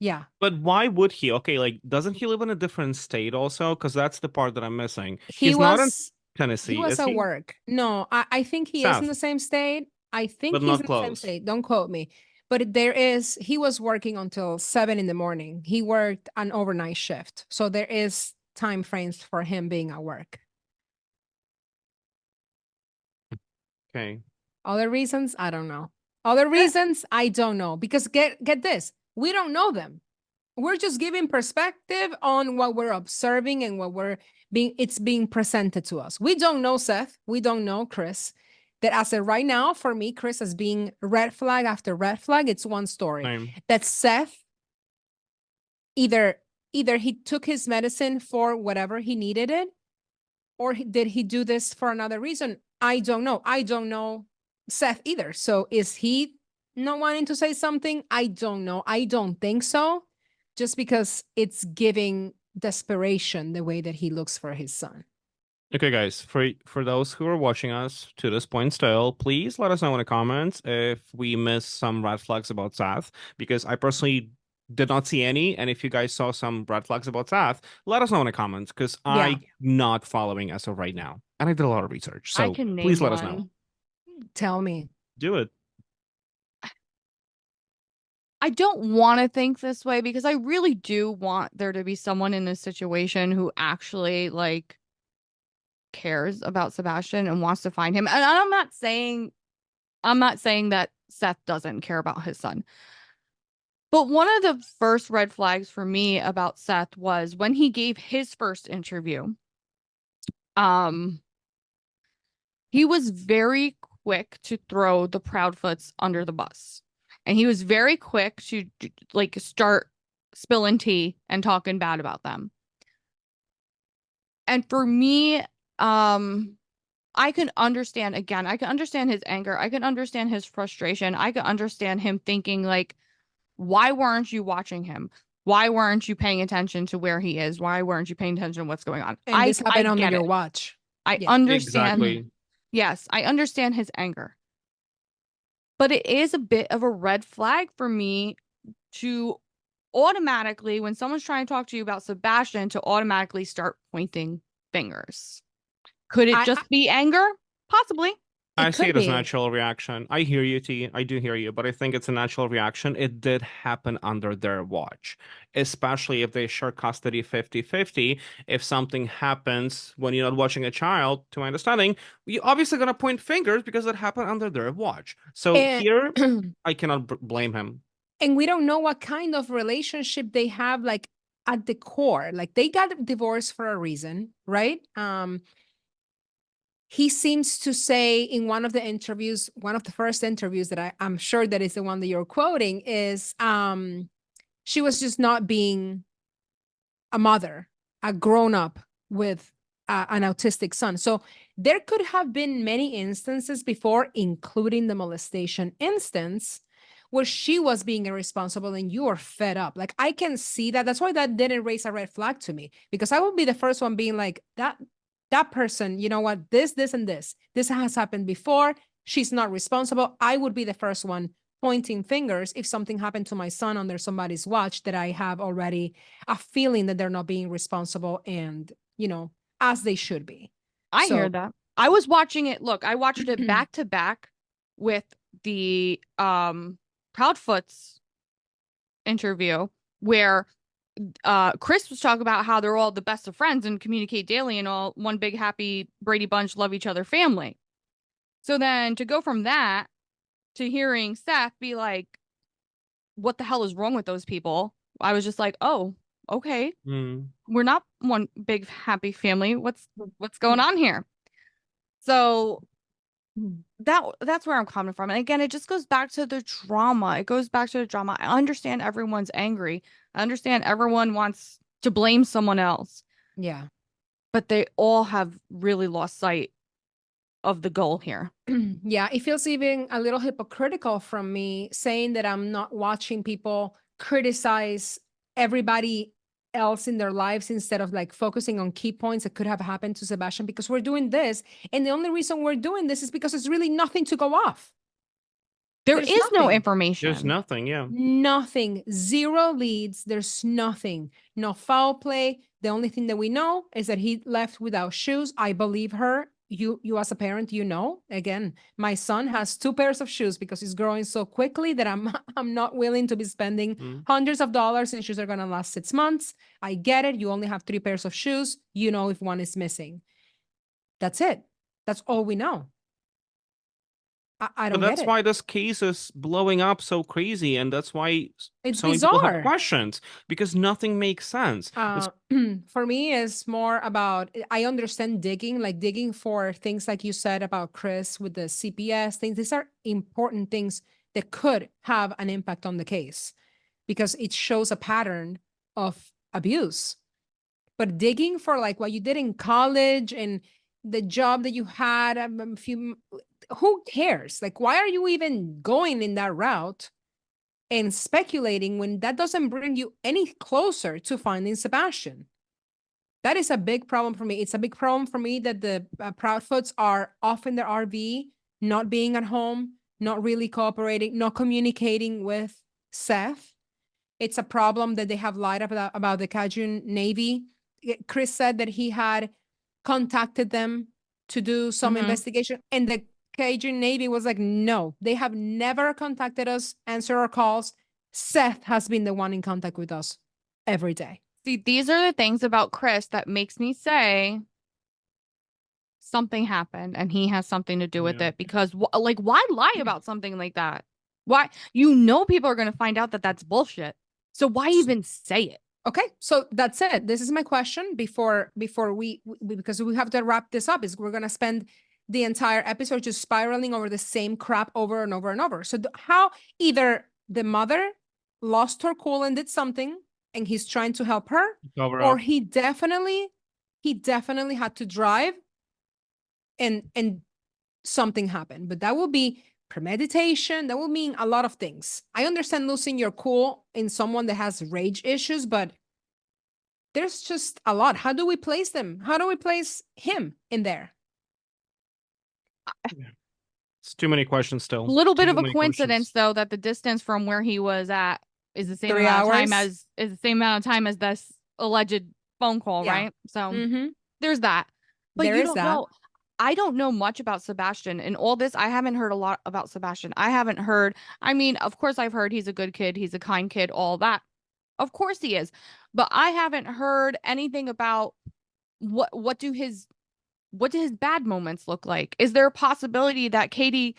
Speaker 3: Yeah.
Speaker 2: But why would he? Okay, like, doesn't he live in a different state also? Because that's the part that I'm missing.
Speaker 3: He
Speaker 2: He's not in
Speaker 3: was
Speaker 2: Tennessee, is
Speaker 3: at
Speaker 2: he?
Speaker 3: work. No, I think he is in
Speaker 2: South,
Speaker 3: the same state. I think
Speaker 2: but
Speaker 3: he's
Speaker 2: not
Speaker 3: in the same
Speaker 2: close.
Speaker 3: state. Don't quote me. But he was working until 7 in the morning. He worked an overnight shift. So there is time frames for him being at work.
Speaker 2: Okay.
Speaker 3: Other reasons, I don't know. Other reasons, I don't know. Because get this, we don't know them. We're just giving perspective on what we're observing and what it's being presented to us. We don't know Seth. We don't know Chris. That as of right now, for me, Chris is being red flag after red flag. It's one story.
Speaker 2: Same.
Speaker 3: That Seth either he took his medicine for whatever he needed it, or did he do this for another reason? I don't know. I don't know Seth either. So is he not wanting to say something? I don't know. I don't think so. Just because it's giving desperation the way that he looks for his son.
Speaker 2: Okay, guys, for those who are watching us to this point still, please let us know in the comments if we missed some red flags about Seth, because I personally did not see any. And if you guys saw some red flags about Seth, let us know in the comments, because I'm not following as of right now. And I did a lot of research.
Speaker 1: I
Speaker 2: So
Speaker 1: can name
Speaker 2: please let us know.
Speaker 1: one.
Speaker 3: Tell me.
Speaker 2: Do it.
Speaker 1: I don't want to think this way because I really do want there to be someone in this situation who actually like cares about Sebastian and wants to find him. And I'm not saying that Seth doesn't care about his son. But one of the first red flags for me about Seth was when he gave his first interview. He was very quick to throw the Proudfoots under the bus. And he was very quick to like start spilling tea and talking bad about them. And for me, I can understand, again, I can understand his anger. I can understand his frustration. I can understand him thinking like, why weren't you watching him? Why weren't you paying attention to where he is? Why weren't you paying attention to what's going on?
Speaker 3: And this happened under
Speaker 1: get
Speaker 3: your
Speaker 1: it.
Speaker 3: watch.
Speaker 1: I
Speaker 3: Yeah.
Speaker 1: understand.
Speaker 2: Exactly.
Speaker 1: Yes, I understand his anger. But it is a bit of a red flag for me to automatically, when someone's trying to talk to you about Sebastian, to automatically start pointing fingers. Could it just be anger? Possibly.
Speaker 2: I see it as a natural reaction. I hear you, T. I do hear you, but I think it's a natural reaction. It did happen under their watch, especially if they share custody 50-50. If something happens when you're not watching a child, to my understanding, you're obviously going to point fingers because it happened under their watch. So here, I cannot blame him.
Speaker 3: And we don't know what kind of relationship they have, like at the core. Like they got divorced for a reason, right? He seems to say in one of the interviews, one of the first interviews that I'm sure that is the one that you're quoting, is she was just not being a mother, a grown up with an autistic son. So there could have been many instances before, including the molestation instance, where she was being irresponsible and you are fed up. Like I can see that. That's why that didn't raise a red flag to me, because I would be the first one being like, that person, you know what, this and this has happened before. She's not responsible. I would be the first one pointing fingers if something happened to my son under somebody's watch that I have already a feeling that they're not being responsible and, you know, as they should be.
Speaker 1: I hear that. I was watching it. Look, I watched it back to back with the Proudfoots interview where Chris was talking about how they're all the best of friends and communicate daily and all one big happy Brady Bunch love each other family. So then to go from that to hearing Seth be like, what the hell is wrong with those people? I was just like, oh, okay. We're not one big happy family. What's going on here? So that's where I'm coming from. And again, it just goes back to the drama. It goes back to the drama. I understand everyone's angry. I understand everyone wants to blame someone else.
Speaker 3: Yeah.
Speaker 1: But they all have really lost sight of the goal here.
Speaker 3: Yeah, it feels even a little hypocritical from me saying that I'm not watching people criticize everybody else in their lives instead of like focusing on key points that could have happened to Sebastian, because we're doing this. And the only reason we're doing this is because there's really nothing to go off.
Speaker 1: There's no information.
Speaker 2: There's nothing, yeah.
Speaker 3: Nothing. Zero leads. There's nothing. No foul play. The only thing that we know is that he left without shoes. I believe her. You as a parent, you know, again, my son has 2 pairs of shoes because he's growing so quickly that I'm not willing to be spending hundreds of dollars in shoes that are going to last 6 months. I get it. You only have 3 pairs of shoes. You know if one is missing. That's it. That's all we know. I don't
Speaker 2: But that's
Speaker 3: get it.
Speaker 2: why this case is blowing up so crazy, and that's why
Speaker 3: It's
Speaker 2: so many people have
Speaker 3: bizarre.
Speaker 2: questions, because nothing makes sense.
Speaker 3: For me, it's more about, I understand digging, like digging for things like you said about Chris with the CPS things. These are important things that could have an impact on the case because it shows a pattern of abuse. But digging for like what you did in college and the job that you had a few, who cares? Like, why are you even going in that route and speculating when that doesn't bring you any closer to finding Sebastian? That is a big problem for me. It's a big problem for me that the Proudfoots are off in their RV, not being at home, not really cooperating, not communicating with Seth. It's a problem that they have lied about the Cajun Navy. Chris said that he had contacted them to do some investigation, and the Cajun Navy was like, no, they have never contacted us, answered our calls. Seth has been the one in contact with us every day.
Speaker 1: See, these are the things about Chris that makes me say something happened and he has something to do with it, because like, why lie about something like that? Why? You know, people are going to find out that that's bullshit. So why even say it?
Speaker 3: Okay, so that's it. This is my question before we because we have to wrap this up. Is we're gonna spend the entire episode just spiraling over the same crap over and over and over. So how either the mother lost her cool and did something, and he's trying to help her, or he definitely had to drive, and something happened. But that will be premeditation. That will mean a lot of things. I understand losing your cool in someone that has rage issues, but there's just a lot. How do we place them? How do we place him in there?
Speaker 2: It's too many questions still.
Speaker 1: A little bit
Speaker 2: Too
Speaker 1: of a
Speaker 2: many
Speaker 1: coincidence,
Speaker 2: questions.
Speaker 1: though, that the distance from where he was at is the same
Speaker 3: 3
Speaker 1: amount of time
Speaker 3: hours.
Speaker 1: is the same amount of time as this alleged phone call,
Speaker 3: Yeah.
Speaker 1: right? So there's that. But
Speaker 3: There
Speaker 1: you
Speaker 3: is
Speaker 1: don't
Speaker 3: that.
Speaker 1: know. I don't know much about Sebastian. In all this, I haven't heard a lot about Sebastian. I haven't heard. I mean, of course, I've heard he's a good kid. He's a kind kid, all that. Of course he is. But I haven't heard anything about what do his bad moments look like? Is there a possibility that Katie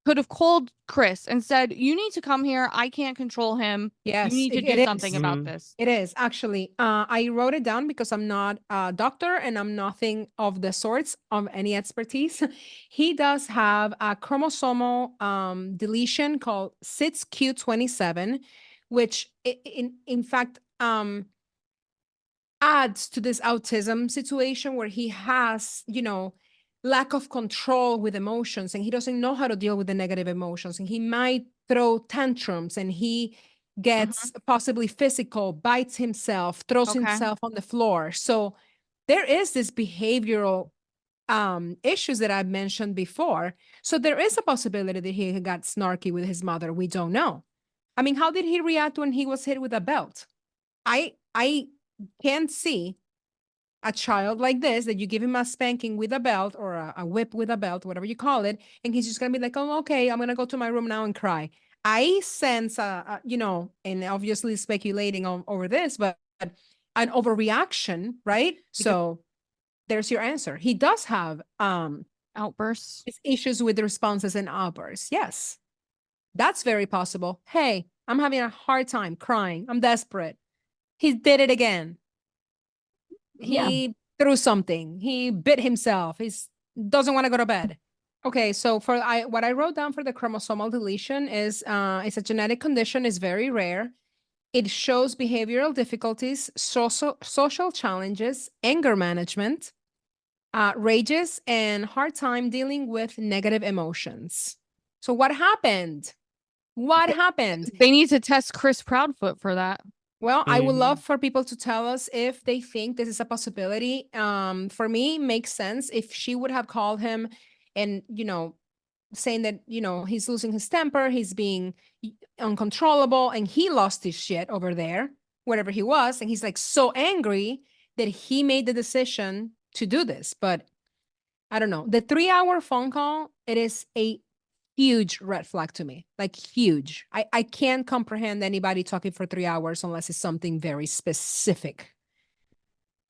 Speaker 1: could have called Chris and said, you need to come here. I can't control him.
Speaker 3: Yes,
Speaker 1: You need to do
Speaker 3: it
Speaker 1: something
Speaker 3: is.
Speaker 1: about this.
Speaker 3: It is actually. I wrote it down because I'm not a doctor and I'm nothing of the sorts of any expertise. He does have a chromosomal deletion called 6q27, which in fact adds to this autism situation where he has, lack of control with emotions, and he doesn't know how to deal with the negative emotions, and he might throw tantrums, and he gets possibly physical, bites himself, throws
Speaker 1: Okay.
Speaker 3: himself on the floor. So there is this behavioral issues that I've mentioned before. So there is a possibility that he got snarky with his mother. We don't know. I mean, how did he react when he was hit with a belt? I can't see a child like this that you give him a spanking with a belt or a whip with a belt, whatever you call it, and he's just gonna be like, oh, okay, I'm gonna go to my room now and cry. I sense, and obviously speculating over this, but an overreaction, right? So there's your answer. He does have
Speaker 1: Outbursts.
Speaker 3: issues with the responses and outbursts. Yes, that's very possible. Hey, I'm having a hard time crying. I'm desperate. He did it again. He threw something. He bit himself. He doesn't want to go to bed. Okay, so what I wrote down for the chromosomal deletion is it's a genetic condition, is very rare. It shows behavioral difficulties, social challenges, anger management, rages, and hard time dealing with negative emotions. So what happened? What happened?
Speaker 1: They need to test Chris Proudfoot for that.
Speaker 3: Well, I would love for people to tell us if they think this is a possibility. For me, makes sense if she would have called him and, saying that, he's losing his temper, he's being uncontrollable, and he lost his shit over there, wherever he was. And he's like so angry that he made the decision to do this. But I don't know. The 3-hour phone call, it is a huge red flag to me, like huge. I can't comprehend anybody talking for 3 hours unless it's something very specific.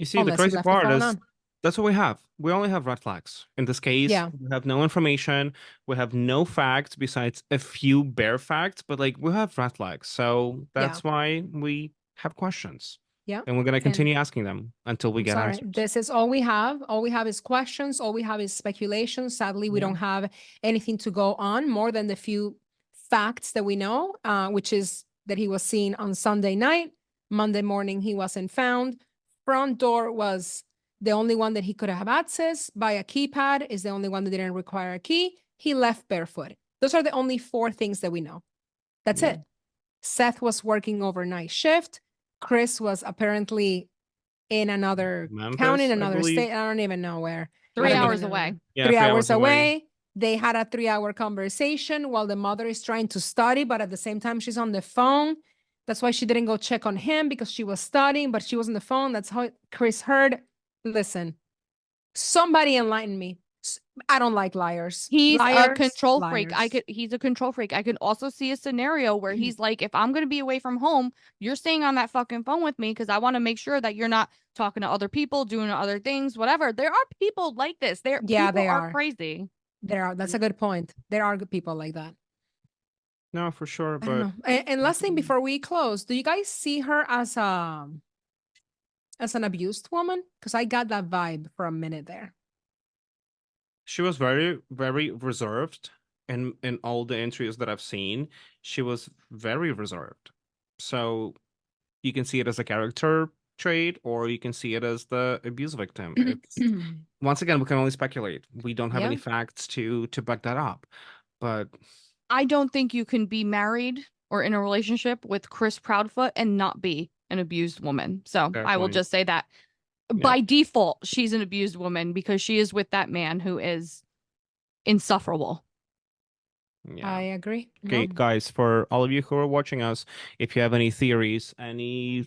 Speaker 2: You see, the crazy part is that's what we have. We only have red flags. In this case, we have no information. We have no facts besides a few bare facts, but like we have red flags. So that's why we have questions.
Speaker 3: Yeah.
Speaker 2: And we're going to continue asking them until we get answers.
Speaker 3: This is all we have. All we have is questions. All we have is speculation. Sadly, we don't have anything to go on more than the few facts that we know, which is that he was seen on Sunday night. Monday morning, he wasn't found. Front door was the only one that he could have access by a keypad, is the only one that didn't require a key. He left barefoot. Those are the only 4 things that we know. That's it. Seth was working overnight shift. Chris was apparently in another county, in
Speaker 2: Memphis, I
Speaker 3: another
Speaker 2: believe.
Speaker 3: state. I don't even know where. I
Speaker 1: 3
Speaker 3: don't even
Speaker 1: hours
Speaker 3: know
Speaker 1: away.
Speaker 3: where.
Speaker 2: Yeah,
Speaker 3: 3 hours away. They had a 3-hour conversation while the mother is trying to study, but at the same time, she's on the phone. That's why she didn't go check on him, because she was studying, but she was on the phone. That's how Chris heard. Listen, somebody enlighten me. I don't like liars.
Speaker 1: He's a
Speaker 3: Liars,
Speaker 1: control freak.
Speaker 3: liars.
Speaker 1: He's a control freak. I can also see a scenario where he's like, if I'm going to be away from home, you're staying on that fucking phone with me because I want to make sure that you're not talking to other people, doing other things, whatever. There are people like this.
Speaker 3: Yeah,
Speaker 1: People
Speaker 3: they
Speaker 1: are
Speaker 3: are.
Speaker 1: crazy.
Speaker 3: There are. That's a good point. There are good people like that.
Speaker 2: No, for sure.
Speaker 3: I don't
Speaker 2: But
Speaker 3: know. And last thing before we close, do you guys see her as an abused woman? Because I got that vibe for a minute there.
Speaker 2: she was very, very reserved in all the entries that I've seen. She was very reserved. So you can see it as a character trait, or you can see it as the abuse victim. It's once again, we can only speculate. We don't have any
Speaker 3: Yeah.
Speaker 2: facts to back that up. But
Speaker 1: I don't think you can be married or in a relationship with Chris Proudfoot and not be an abused woman. So
Speaker 2: fair
Speaker 1: I will
Speaker 2: point.
Speaker 1: just say that by default, she's an abused woman because she is with that man who is insufferable.
Speaker 2: Yeah.
Speaker 3: I agree.
Speaker 2: Okay,
Speaker 3: No.
Speaker 2: guys, for all of you who are watching us, if you have any theories, any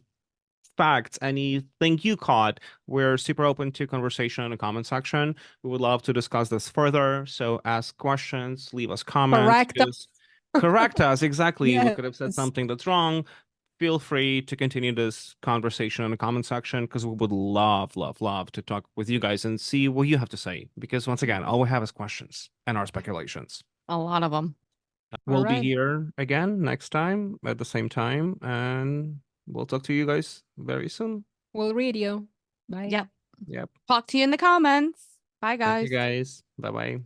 Speaker 2: facts, anything you caught, we're super open to conversation in the comment section. We would love to discuss this further. So ask questions, leave us comments.
Speaker 3: Correct us.
Speaker 2: Correct us, exactly. We could have said
Speaker 3: Yes.
Speaker 2: something that's wrong. Feel free to continue this conversation in the comment section, because we would love, love, love to talk with you guys and see what you have to say. Because once again, all we have is questions and our speculations.
Speaker 1: A lot of them.
Speaker 2: We'll be
Speaker 3: right.
Speaker 2: here again next time at the same time, and we'll talk to you guys very soon.
Speaker 3: We'll read you. Bye.
Speaker 1: Yep.
Speaker 2: Yep.
Speaker 1: Talk to you in the comments. Bye,
Speaker 2: Thank you
Speaker 1: guys.
Speaker 2: guys. Bye bye.